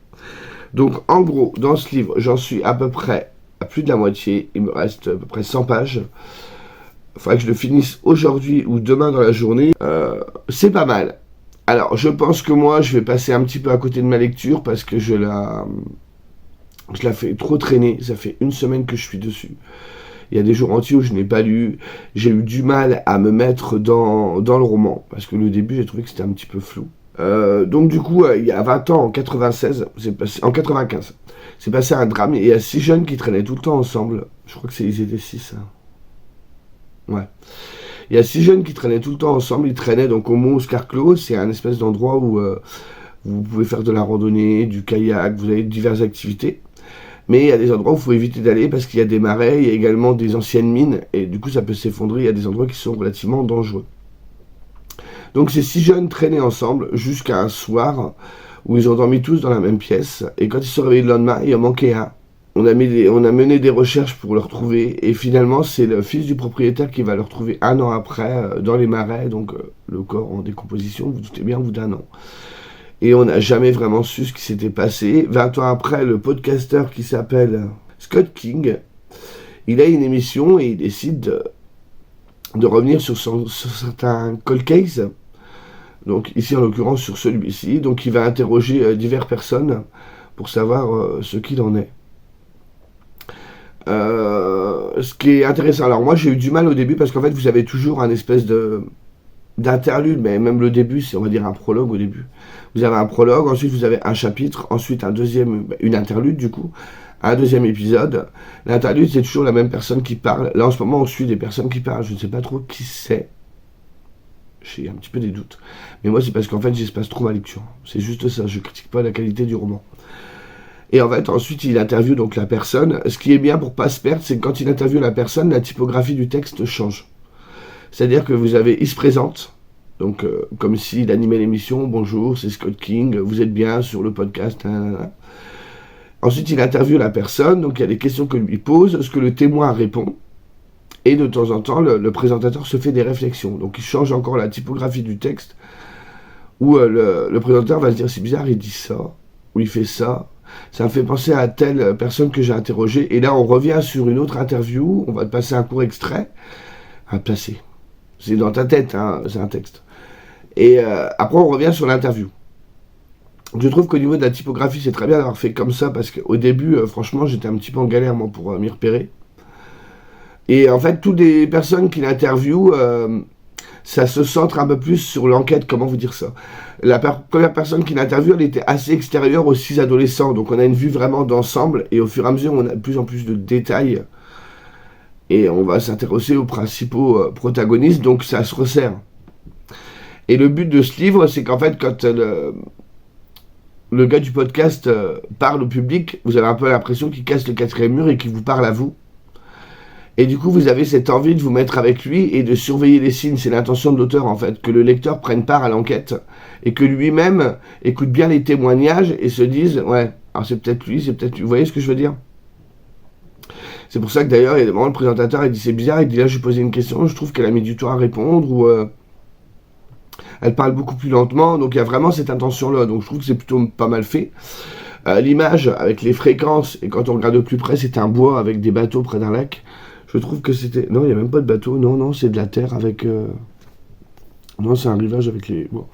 Donc, en gros, dans ce livre, j'en suis à peu près à plus de la moitié. Il me reste à peu près 100 pages. Il faudrait que je le finisse aujourd'hui ou demain dans la journée. C'est pas mal. Alors, je pense que moi, je vais passer un petit peu à côté de ma lecture parce que je la fais trop traîner. Ça fait une semaine que je suis dessus. Il y a des jours entiers où je n'ai pas lu. J'ai eu du mal à me mettre dans le roman parce que le début, j'ai trouvé que c'était un petit peu flou. Donc du coup, il y a 20 ans, en 95, c'est passé un drame. Et il y a 6 jeunes qui traînaient tout le temps ensemble. Je crois que ils étaient 6. Hein. Ouais. Il y a 6 jeunes qui traînaient tout le temps ensemble. Ils traînaient donc au Mont Scarclo. C'est un espèce d'endroit où vous pouvez faire de la randonnée, du kayak, vous avez diverses activités. Mais il y a des endroits où il faut éviter d'aller parce qu'il y a des marais, il y a également des anciennes mines. Et du coup, ça peut s'effondrer. Il y a des endroits qui sont relativement dangereux. Donc ces 6 jeunes traînaient ensemble jusqu'à un soir où ils ont dormi tous dans la même pièce. Et quand ils se réveillent le lendemain, il en manquait un. on a mené des recherches pour le retrouver, et finalement c'est le fils du propriétaire qui va le retrouver 1 an après, dans les marais, donc le corps en décomposition, vous vous doutez bien, au bout d'1 an. Et on n'a jamais vraiment su ce qui s'était passé. 20 ans après, le podcasteur qui s'appelle Scott King, il a une émission et il décide de revenir sur certains cold cases, donc ici en l'occurrence sur celui-ci, donc il va interroger diverses personnes pour savoir ce qu'il en est. Ce qui est intéressant, alors moi j'ai eu du mal au début parce qu'en fait vous avez toujours un espèce d'interlude, mais même le début c'est on va dire un prologue au début. Vous avez un prologue, ensuite vous avez un chapitre, ensuite une interlude du coup, un deuxième épisode. L'interlude c'est toujours la même personne qui parle. Là en ce moment on suit des personnes qui parlent, je ne sais pas trop qui c'est. J'ai un petit peu des doutes. Mais moi c'est parce qu'en fait j'espace trop ma lecture. C'est juste ça, je critique pas la qualité du roman. Et en fait, ensuite, il interviewe donc la personne. Ce qui est bien pour pas se perdre, c'est que quand il interviewe la personne, la typographie du texte change. C'est-à-dire que il se présente, donc comme s'il animait l'émission. Bonjour, c'est Scott King, vous êtes bien sur le podcast. Ensuite, il interviewe la personne, donc il y a des questions que lui pose, ce que le témoin répond. Et de temps en temps, le présentateur se fait des réflexions. Donc il change encore la typographie du texte, où le présentateur va se dire, c'est bizarre, il dit ça, ou il fait ça. Ça me fait penser à telle personne que j'ai interrogée. Et là, on revient sur une autre interview. On va te passer un court extrait. À placer. C'est dans ta tête, hein, c'est un texte. Et après, on revient sur l'interview. Je trouve qu'au niveau de la typographie, c'est très bien d'avoir fait comme ça. Parce qu'au début, franchement, j'étais un petit peu en galère, moi, pour m'y repérer. Et en fait, toutes les personnes qui l'interviewent... ça se centre un peu plus sur l'enquête, comment vous dire ça. La première personne qui l'interviewe, elle était assez extérieure aux 6 adolescents, donc on a une vue vraiment d'ensemble, et au fur et à mesure, on a de plus en plus de détails, et on va s'intéresser aux principaux protagonistes, donc ça se resserre. Et le but de ce livre, c'est qu'en fait, quand le gars du podcast parle au public, vous avez un peu l'impression qu'il casse le 4e mur et qu'il vous parle à vous. Et du coup, vous avez cette envie de vous mettre avec lui et de surveiller les signes. C'est l'intention de l'auteur, en fait, que le lecteur prenne part à l'enquête et que lui-même écoute bien les témoignages et se dise, ouais, alors c'est peut-être lui, c'est peut-être lui. Vous voyez ce que je veux dire? C'est pour ça que d'ailleurs, il y a des moments, le présentateur, il dit, c'est bizarre, il dit, là, je lui posé une question, je trouve qu'elle a mis du temps à répondre, ou elle parle beaucoup plus lentement, donc il y a vraiment cette intention-là. Donc je trouve que c'est plutôt pas mal fait. L'image, avec les fréquences, et quand on regarde de plus près, c'est un bois avec des bateaux près d'un lac. Je trouve que c'était... Non, il n'y a même pas de bateau. Non, c'est de la terre avec... Non, c'est un rivage avec les... Bon.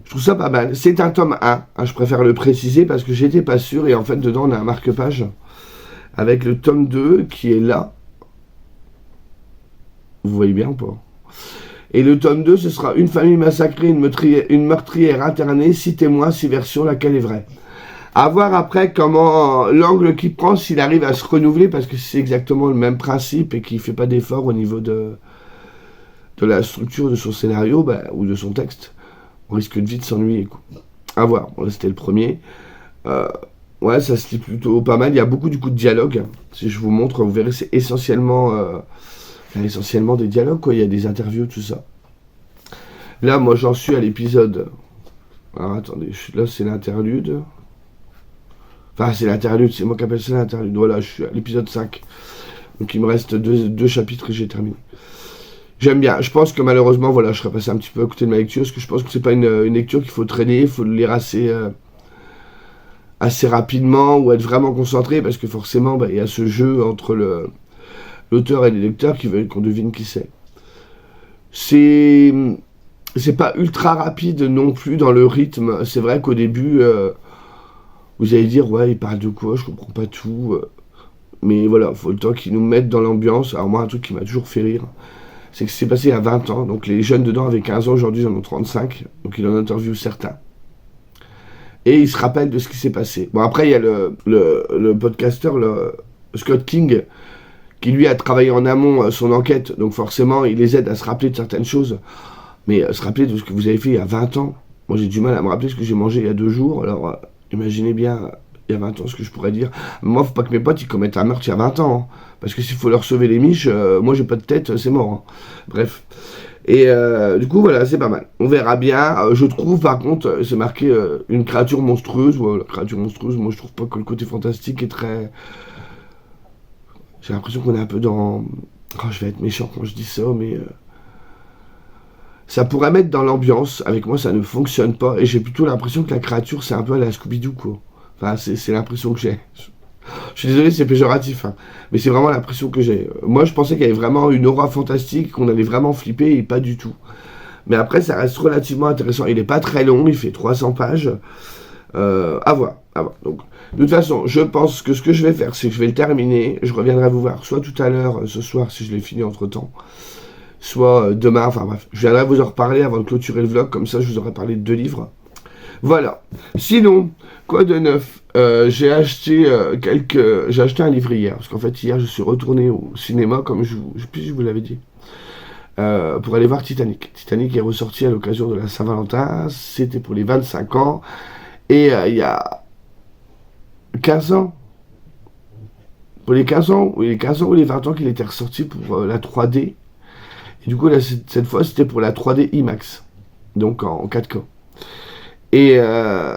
Je trouve ça pas mal. C'est un tome 1. Hein, je préfère le préciser parce que j'étais pas sûr. Et en fait, dedans, on a un marque-page avec le tome 2 qui est là. Vous voyez bien ou pas? Et le tome 2, ce sera une famille massacrée, une meurtrière internée, 6 témoins, 6 versions, laquelle est vraie. À voir après comment l'angle qu'il prend, s'il arrive à se renouveler, parce que c'est exactement le même principe et qu'il ne fait pas d'effort au niveau de la structure de son scénario ou de son texte. On risque de vite s'ennuyer. À voir. Bon, là, c'était le premier. Ouais, ça se lit plutôt pas mal. Il y a beaucoup du coup de dialogue. Si je vous montre, vous verrez, c'est essentiellement des dialogues, quoi. Il y a des interviews, tout ça. Là, moi, j'en suis à l'épisode... Alors, attendez, là, c'est l'interlude. Enfin, c'est l'interlude, c'est moi qui appelle ça l'interlude. Voilà, je suis à l'épisode 5. Donc il me reste deux chapitres et j'ai terminé. J'aime bien. Je pense que malheureusement, voilà, je serais passé un petit peu à côté de ma lecture, parce que je pense que c'est pas une lecture qu'il faut traîner, il faut le lire assez rapidement ou être vraiment concentré, parce que forcément, il y a ce jeu entre l'auteur et les lecteurs qui veulent qu'on devine qui c'est. C'est pas ultra rapide non plus dans le rythme. C'est vrai qu'au début... vous allez dire, ouais, il parle de quoi, je comprends pas tout. Mais voilà, faut le temps qu'ils nous mettent dans l'ambiance. Alors moi, un truc qui m'a toujours fait rire, c'est que c'est passé il y a 20 ans. Donc les jeunes dedans avaient 15 ans, aujourd'hui ils en ont 35. Donc il en interviewe certains. Et ils se rappellent de ce qui s'est passé. Bon, après, il y a le podcasteur, Scott King, qui lui a travaillé en amont son enquête. Donc forcément, il les aide à se rappeler de certaines choses. Mais se rappeler de ce que vous avez fait il y a 20 ans. Moi, j'ai du mal à me rappeler ce que j'ai mangé il y a 2 jours. Alors... imaginez bien, il y a 20 ans, ce que je pourrais dire. Moi, faut pas que mes potes, ils commettent un meurtre il y a 20 ans. Hein. Parce que s'il faut leur sauver les miches, moi, j'ai pas de tête, c'est mort. Hein. Bref. Et du coup, voilà, c'est pas mal. On verra bien. Je trouve, par contre, c'est marqué une créature monstrueuse. Ouais, la créature monstrueuse, moi, je trouve pas que le côté fantastique est très... J'ai l'impression qu'on est un peu dans... Oh, je vais être méchant quand je dis ça, mais... ça pourrait mettre dans l'ambiance. Avec moi, ça ne fonctionne pas. Et j'ai plutôt l'impression que la créature, c'est un peu à la Scooby-Doo, quoi. Enfin, c'est l'impression que j'ai. Je suis désolé, c'est péjoratif, hein, mais c'est vraiment l'impression que j'ai. Moi, je pensais qu'il y avait vraiment une aura fantastique, qu'on allait vraiment flipper, et pas du tout. Mais après, ça reste relativement intéressant. Il n'est pas très long, il fait 300 pages. À voir, à voir. Donc, de toute façon, je pense que ce que je vais faire, c'est que je vais le terminer. Je reviendrai vous voir, soit tout à l'heure, ce soir, si je l'ai fini entre-temps, soit demain, enfin bref. Je viendrai vous en reparler avant de clôturer le vlog, comme ça, je vous aurai parlé de 2 livres. Voilà. Sinon, quoi de neuf? J'ai acheté j'ai acheté un livre hier, parce qu'en fait hier je suis retourné au cinéma, comme je sais plus si je vous l'avais dit, pour aller voir Titanic. Titanic est ressorti à l'occasion de la Saint-Valentin, c'était pour les 25 ans, et il y a 15 ans, pour les 15 ans, oui, les 15 ans ou les 20 ans qu'il était ressorti pour la 3D, et du coup là, cette fois c'était pour la 3D IMAX, donc en 4K. Et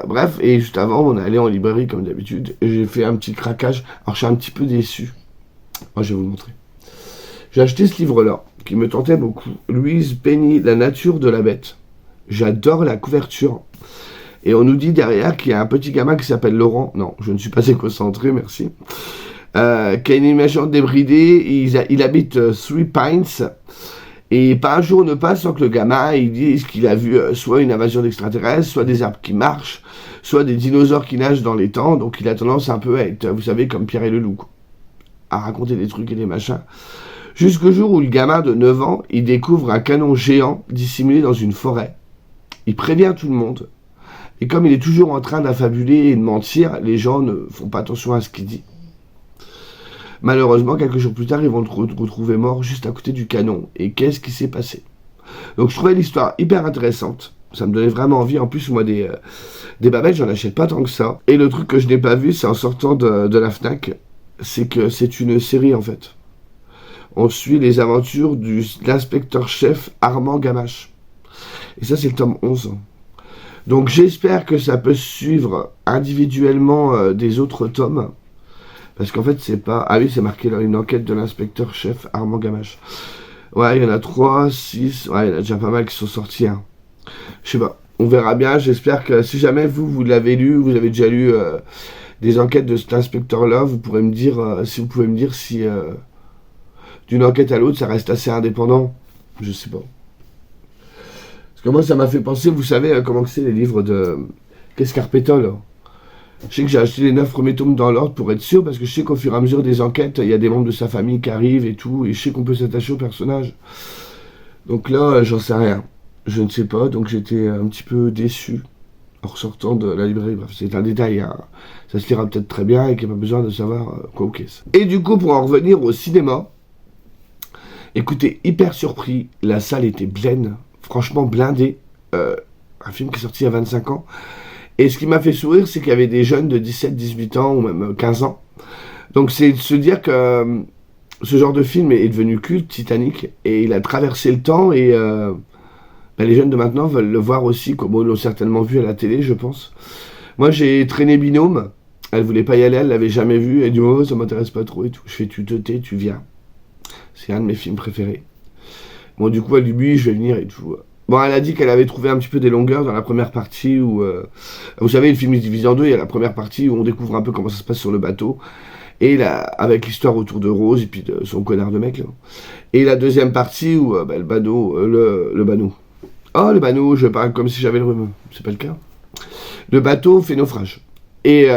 bref, et juste avant, on est allé en librairie comme d'habitude, et j'ai fait un petit craquage. Alors je suis un petit peu déçu. Moi, je vais vous le montrer. J'ai acheté ce livre-là, qui me tentait beaucoup. Louise Penny, La nature de la bête. J'adore la couverture. Et on nous dit derrière qu'il y a un petit gamin qui s'appelle Laurent. Non, je ne suis pas écocentré, merci. Qui a une imagination débridée. Il habite Three Pines. Et pas un jour ne passe sans que le gamin il dise qu'il a vu soit une invasion d'extraterrestres, soit des arbres qui marchent, soit des dinosaures qui nagent dans les temps. Donc il a tendance un peu à être, vous savez, comme Pierre et le loup, à raconter des trucs et des machins. Jusqu'au jour où le gamin de 9 ans, il découvre un canon géant dissimulé dans une forêt. Il prévient tout le monde. Et comme il est toujours en train d'affabuler et de mentir, les gens ne font pas attention à ce qu'il dit. Malheureusement, quelques jours plus tard, ils vont le retrouver mort juste à côté du canon. Et qu'est-ce qui s'est passé? Donc je trouvais l'histoire hyper intéressante. Ça me donnait vraiment envie. En plus, moi, des babelles, j'en achète pas tant que ça. Et le truc que je n'ai pas vu, c'est en sortant de la FNAC, c'est que c'est une série, en fait. On suit les aventures de l'inspecteur-chef Armand Gamache. Et ça, c'est le tome 11. Donc j'espère que ça peut suivre individuellement des autres tomes. Parce qu'en fait, c'est pas... Ah oui, c'est marqué là, une enquête de l'inspecteur-chef Armand Gamache. Ouais, il y en a 3, 6... Ouais, il y en a déjà pas mal qui sont sortis. Hein. Je sais pas. On verra bien. J'espère que si jamais vous l'avez lu, vous avez déjà lu des enquêtes de cet inspecteur-là, vous pourrez me dire... si vous pouvez me dire si... d'une enquête à l'autre, ça reste assez indépendant. Je sais pas. Parce que moi, ça m'a fait penser, vous savez, comment que c'est les livres de... Qu'Escarpetta, là. Je sais que j'ai acheté les 9 premiers tomes dans l'ordre pour être sûr, parce que je sais qu'au fur et à mesure des enquêtes, il y a des membres de sa famille qui arrivent et tout, et je sais qu'on peut s'attacher au personnage. Donc là, j'en sais rien. Je ne sais pas, donc j'étais un petit peu déçu en ressortant de la librairie. Bref, c'est un détail, hein. Ça se lira peut-être très bien et qu'il n'y a pas besoin de savoir quoi ou qu'est-ce. Et du coup, pour en revenir au cinéma, écoutez, hyper surpris, la salle était pleine, franchement blindée. Un film qui est sorti il y a 25 ans. Et ce qui m'a fait sourire, c'est qu'il y avait des jeunes de 17, 18 ans ou même 15 ans. Donc c'est de se dire que ce genre de film est devenu culte, Titanic, et il a traversé le temps, et les jeunes de maintenant veulent le voir aussi, comme ils l'ont certainement vu à la télé, je pense. Moi, j'ai traîné binôme, elle voulait pas y aller, elle l'avait jamais vu, elle dit « Oh, ça m'intéresse pas trop » et tout. Je fais « Tu te tais, tu viens ». C'est un de mes films préférés. Bon, du coup, elle dit « Oui, je vais venir » et tout. Bon, elle a dit qu'elle avait trouvé un petit peu des longueurs dans la première partie où... vous savez, le film est divisé en deux. Il y a la première partie où on découvre un peu comment ça se passe sur le bateau. Et là, avec l'histoire autour de Rose et puis de son connard de mec, là. Et la deuxième partie où le bateau... le bateau. Oh, le bateau, je parle comme si j'avais le rhume. C'est pas le cas. Le bateau fait naufrage. Et elle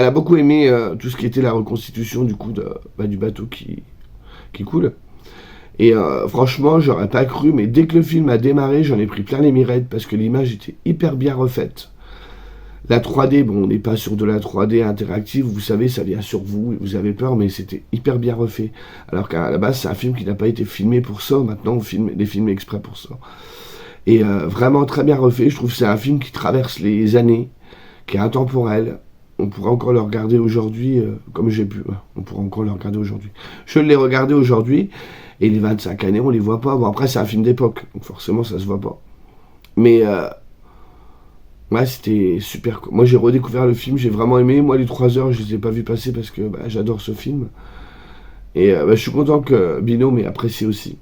a beaucoup aimé tout ce qui était la reconstitution du coup du bateau qui coule. Et franchement, j'aurais pas cru, mais dès que le film a démarré, j'en ai pris plein les mirettes parce que l'image était hyper bien refaite. La 3D, bon, on n'est pas sur de la 3D interactive, vous savez, ça vient sur vous, vous avez peur, mais c'était hyper bien refait. Alors qu'à la base, c'est un film qui n'a pas été filmé pour ça, maintenant on filme des films exprès pour ça. Et vraiment très bien refait, je trouve que c'est un film qui traverse les années, qui est intemporel. on pourra encore le regarder aujourd'hui, comme j'ai pu. On pourra encore le regarder aujourd'hui. Je l'ai regardé aujourd'hui, et les 25 années, on les voit pas. Bon, après, c'est un film d'époque, donc forcément, ça se voit pas. Mais, ouais, c'était super. Moi, j'ai redécouvert le film, j'ai vraiment aimé. Moi, les 3 heures, je les ai pas vus passer parce que j'adore ce film. Et je suis content que Binôme ait apprécié aussi.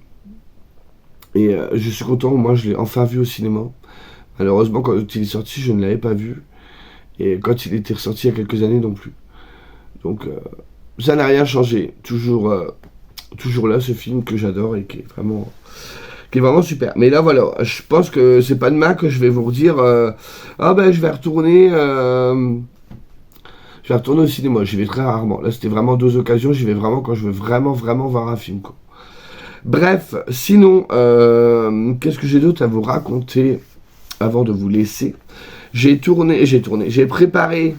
Et je suis content, moi, je l'ai enfin vu au cinéma. Malheureusement, quand il est sorti, je ne l'avais pas vu. Et quand il était ressorti il y a quelques années non plus. Donc ça n'a rien changé. Toujours là ce film que j'adore et qui est vraiment super. Mais là voilà, je pense que c'est pas demain que je vais vous dire je vais retourner au cinéma. J'y vais très rarement. Là c'était vraiment 2 occasions, j'y vais vraiment quand je veux vraiment voir un film quoi. Bref, sinon qu'est-ce que j'ai d'autre à vous raconter avant de vous laisser? J'ai préparé.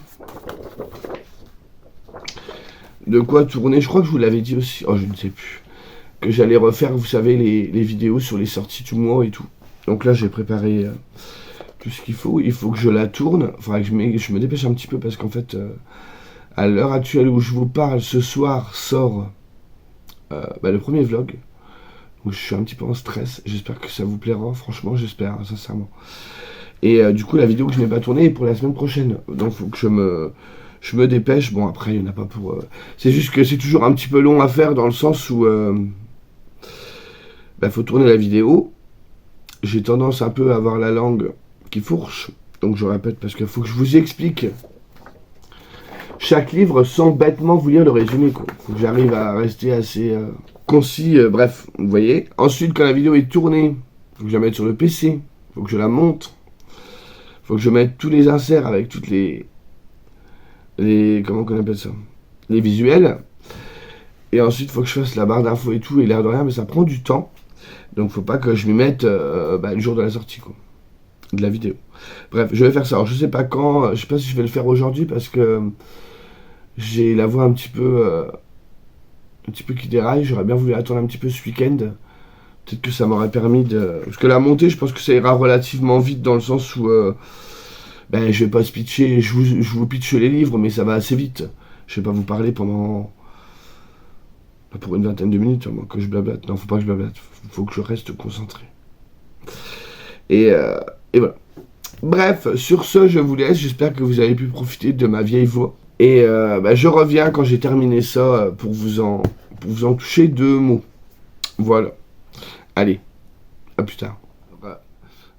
De quoi tourner? Je crois que je vous l'avais dit aussi. Oh, je ne sais plus. Que j'allais refaire, vous savez, les vidéos sur les sorties du mois et tout. Donc là, j'ai préparé tout ce qu'il faut. Il faut que je la tourne. Il faudra que je me dépêche un petit peu parce qu'en fait, à l'heure actuelle où je vous parle, ce soir sort le premier vlog. Donc je suis un petit peu en stress. J'espère que ça vous plaira. Franchement, j'espère, sincèrement. Et du coup, la vidéo que je n'ai pas tournée est pour la semaine prochaine. Donc, il faut que je me dépêche. Bon, après, il n'y en a pas pour... C'est juste que c'est toujours un petit peu long à faire dans le sens où... faut tourner la vidéo. J'ai tendance un peu à avoir la langue qui fourche. Donc, je répète parce qu'il faut que je vous explique chaque livre sans bêtement vous lire le résumé, quoi. Faut que j'arrive à rester assez concis. Bref, vous voyez. Ensuite, quand la vidéo est tournée, il faut que je la mette sur le PC. Il faut que je la monte. Faut que je mette tous les inserts avec toutes les comment qu'on appelle ça, les visuels. Et ensuite, faut que je fasse la barre d'infos et tout. Et l'air de rien, mais ça prend du temps. Donc, faut pas que je m'y mette le jour de la sortie, quoi, de la vidéo. Bref, je vais faire ça. Alors, je sais pas quand. Je sais pas si je vais le faire aujourd'hui parce que j'ai la voix un petit peu qui déraille. J'aurais bien voulu attendre un petit peu ce week-end. Peut-être que ça m'aurait permis de... Parce que la montée, je pense que ça ira relativement vite dans le sens où... je vais pas se pitcher, je vous pitche les livres, mais ça va assez vite. Je vais pas vous parler pendant... pour une vingtaine de minutes, moi, que je blablate. Non, faut pas que je blablate. Faut que je reste concentré. Et voilà. Bref, sur ce, je vous laisse. J'espère que vous avez pu profiter de ma vieille voix. Et je reviens quand j'ai terminé ça pour vous en toucher 2 mots. Voilà. Allez, à plus tard.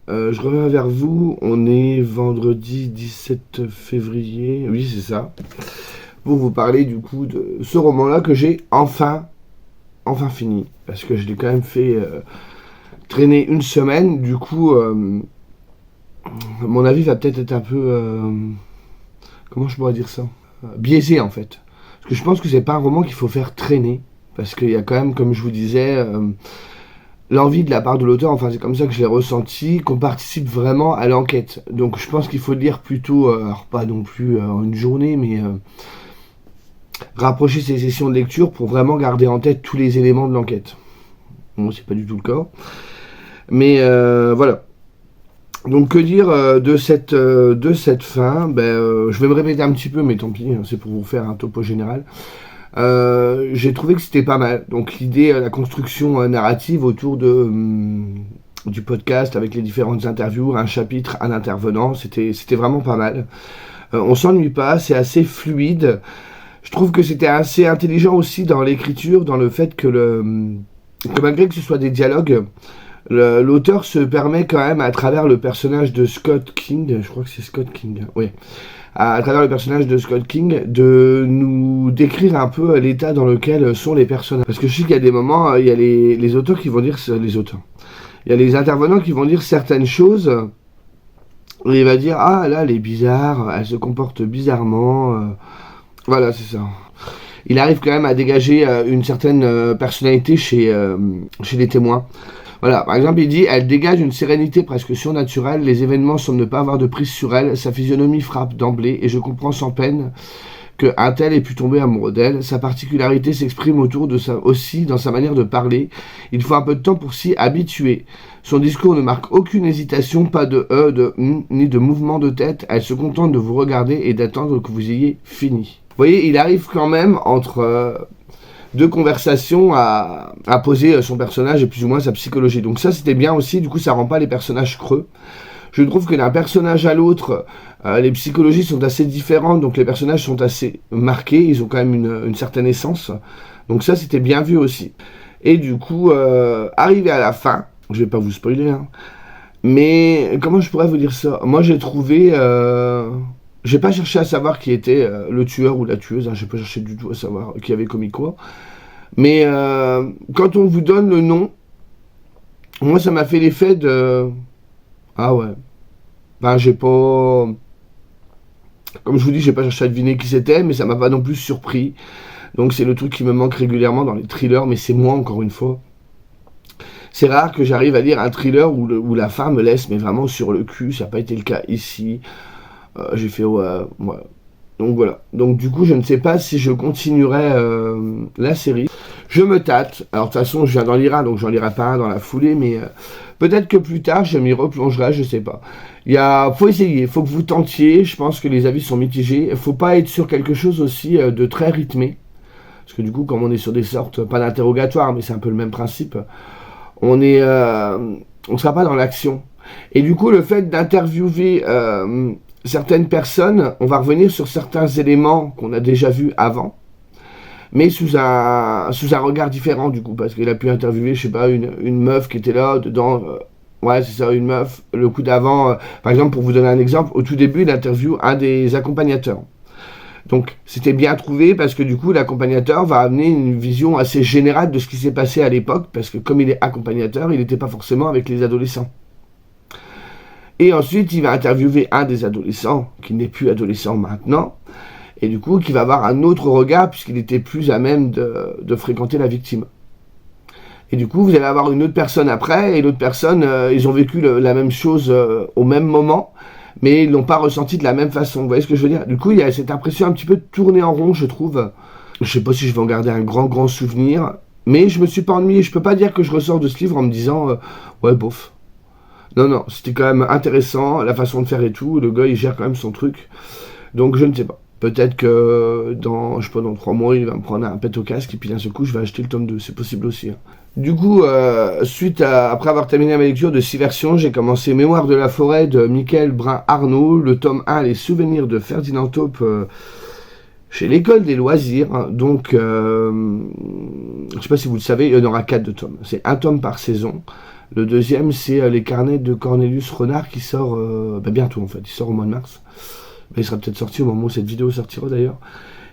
Je reviens vers vous, on est vendredi 17 février, oui c'est ça, pour vous parler du coup de ce roman-là que j'ai enfin fini, parce que je l'ai quand même fait traîner 1 semaine, du coup, mon avis va peut-être être un peu, comment je pourrais dire ça, biaisé en fait, parce que je pense que c'est pas un roman qu'il faut faire traîner, parce qu'il y a quand même, comme je vous disais, l'envie de la part de l'auteur, enfin c'est comme ça que je l'ai ressenti, qu'on participe vraiment à l'enquête. Donc je pense qu'il faut le lire plutôt, alors pas non plus en une journée, mais rapprocher ces sessions de lecture pour vraiment garder en tête tous les éléments de l'enquête. Bon, c'est pas du tout le cas. Mais voilà. Donc que dire de cette fin? Je vais me répéter un petit peu, mais tant pis, c'est pour vous faire un topo général. J'ai trouvé que c'était pas mal. Donc l'idée, la construction narrative autour du podcast avec les différentes interviews, un chapitre, un intervenant, c'était vraiment pas mal. On s'ennuie pas, c'est assez fluide. Je trouve que c'était assez intelligent aussi dans l'écriture, dans le fait que malgré que ce soit des dialogues, l'auteur se permet quand même, à travers le personnage de Scott King, je crois que c'est Scott King, oui, à travers le personnage de Scott King, de nous décrire un peu l'état dans lequel sont les personnages. Parce que je sais qu'il y a des moments, il y a les auteurs qui vont dire... Il y a les intervenants qui vont dire certaines choses, et il va dire « Ah, là, elle est bizarre, elle se comporte bizarrement. » Voilà, c'est ça. Il arrive quand même à dégager une certaine personnalité chez les témoins. Voilà, par exemple, il dit « Elle dégage une sérénité presque surnaturelle, les événements semblent ne pas avoir de prise sur elle, sa physionomie frappe d'emblée, et je comprends sans peine qu'un tel ait pu tomber amoureux d'elle. Sa particularité s'exprime aussi dans sa manière de parler. Il faut un peu de temps pour s'y habituer. Son discours ne marque aucune hésitation, pas de de ni de mouvement de tête. Elle se contente de vous regarder et d'attendre que vous ayez fini. Vous voyez, il arrive quand même entre deux conversations à poser son personnage et plus ou moins sa psychologie. Donc ça, c'était bien aussi. Du coup, ça rend pas les personnages creux. Je trouve que d'un personnage à l'autre, les psychologies sont assez différentes, donc les personnages sont assez marqués, ils ont quand même une certaine essence. Donc ça, c'était bien vu aussi. Et du coup, arrivé à la fin, je vais pas vous spoiler, hein, mais comment je pourrais vous dire ça? Moi, j'ai trouvé... j'ai pas cherché à savoir qui était le tueur ou la tueuse, hein, j'ai pas cherché du tout à savoir qui avait commis quoi. Mais quand on vous donne le nom, moi, ça m'a fait l'effet de... Ah ouais. Ben, j'ai pas... Comme je vous dis, j'ai pas cherché à deviner qui c'était, mais ça m'a pas non plus surpris. Donc c'est le truc qui me manque régulièrement dans les thrillers, mais c'est moi, encore une fois. C'est rare que j'arrive à lire un thriller où la fin me laisse mais vraiment sur le cul. Ça n'a pas été le cas ici. J'ai fait... ouais. Donc voilà. Donc du coup, je ne sais pas si je continuerai la série. Je me tâte. Alors de toute façon, je viens d'en lire un, donc j'en lirai pas un dans la foulée, mais peut-être que plus tard, je m'y replongerai, je sais pas. Faut essayer, faut que vous tentiez. Je pense que les avis sont mitigés. Il faut pas être sur quelque chose aussi de très rythmé. Parce que du coup, comme on est sur des sortes, pas d'interrogatoire, mais c'est un peu le même principe, on sera pas dans l'action. Et du coup, le fait d'interviewer certaines personnes, on va revenir sur certains éléments qu'on a déjà vus avant, mais sous un regard différent du coup, parce qu'il a pu interviewer, je sais pas, une meuf qui était là, dedans, ouais c'est ça, une meuf, le coup d'avant, par exemple, pour vous donner un exemple, au tout début, il interviewe un des accompagnateurs. Donc c'était bien trouvé parce que du coup l'accompagnateur va amener une vision assez générale de ce qui s'est passé à l'époque, parce que comme il est accompagnateur, il n'était pas forcément avec les adolescents. Et ensuite il va interviewer un des adolescents, qui n'est plus adolescent maintenant, et du coup qui va avoir un autre regard puisqu'il était plus à même de fréquenter la victime. Et du coup vous allez avoir une autre personne après, et l'autre personne, ils ont vécu la même chose au même moment, mais ils l'ont pas ressenti de la même façon. Vous voyez ce que je veux dire? Du coup, il y a cette impression un petit peu de tourner en rond, je trouve. Je sais pas si je vais en garder un grand souvenir, mais je me suis pas ennuyé. Je peux pas dire que je ressors de ce livre en me disant ouais, bof. Non, c'était quand même intéressant, la façon de faire et tout. Le gars, il gère quand même son truc. Donc, je ne sais pas. Peut-être que dans 3 mois, il va me prendre un pet au casque et puis d'un seul coup, je vais acheter le tome 2. C'est possible aussi. Hein. Du coup, après avoir terminé ma lecture de 6 versions, j'ai commencé Mémoire de la forêt de Michael Brun-Arnaud, le tome 1, Les souvenirs de Ferdinand Taupe, chez l'École des loisirs. Donc, je ne sais pas si vous le savez, il y en aura 4 de tomes. C'est un tome par saison. Le deuxième, c'est Les carnets de Cornelius Renard qui sort bientôt en fait. Il sort au mois de mars. Il sera peut-être sorti au moment où cette vidéo sortira d'ailleurs.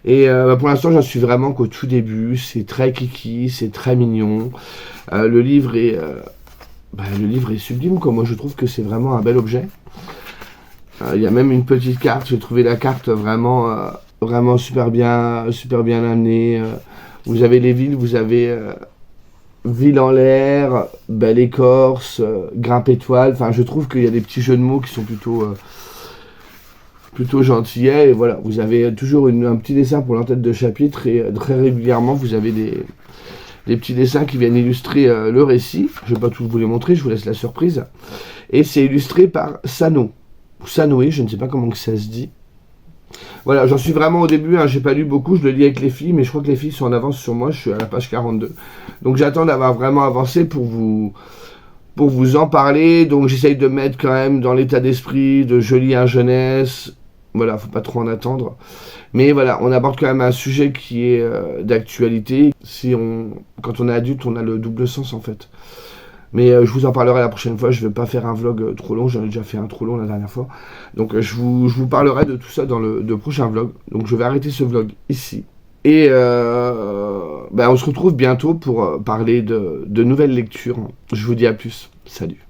Et pour l'instant, j'en suis vraiment qu'au tout début. C'est très kiki, c'est très mignon. Le livre est sublime, quoi. Moi, je trouve que c'est vraiment un bel objet. Il y a même une petite carte. J'ai trouvé la carte vraiment super bien amenée. Vous avez les villes, vous avez ville en l'air, belle écorce, grimpe étoile. Enfin, je trouve qu'il y a des petits jeux de mots qui sont plutôt gentillets, et voilà, vous avez toujours un petit dessin pour l'entête de chapitre, et très régulièrement vous avez des petits dessins qui viennent illustrer le récit. Je vais pas tous vous les montrer, je vous laisse la surprise. Et c'est illustré par Sano, ou Sanoé, je ne sais pas comment que ça se dit. Voilà, j'en suis vraiment au début, hein, j'ai pas lu beaucoup, je le lis avec les filles, mais je crois que les filles sont en avance sur moi, je suis à la page 42. Donc j'attends d'avoir vraiment avancé pour vous en parler. Donc j'essaye de mettre quand même dans l'état d'esprit de je lis un jeunesse. Voilà, faut pas trop en attendre. Mais voilà, on aborde quand même un sujet qui est d'actualité. Quand on est adulte, on a le double sens en fait. Mais je vous en parlerai la prochaine fois. Je ne vais pas faire un vlog trop long. J'en ai déjà fait un trop long la dernière fois. Donc je vous parlerai de tout ça dans le prochain vlog. Donc je vais arrêter ce vlog ici. Et on se retrouve bientôt pour parler de nouvelles lectures. Je vous dis à plus. Salut.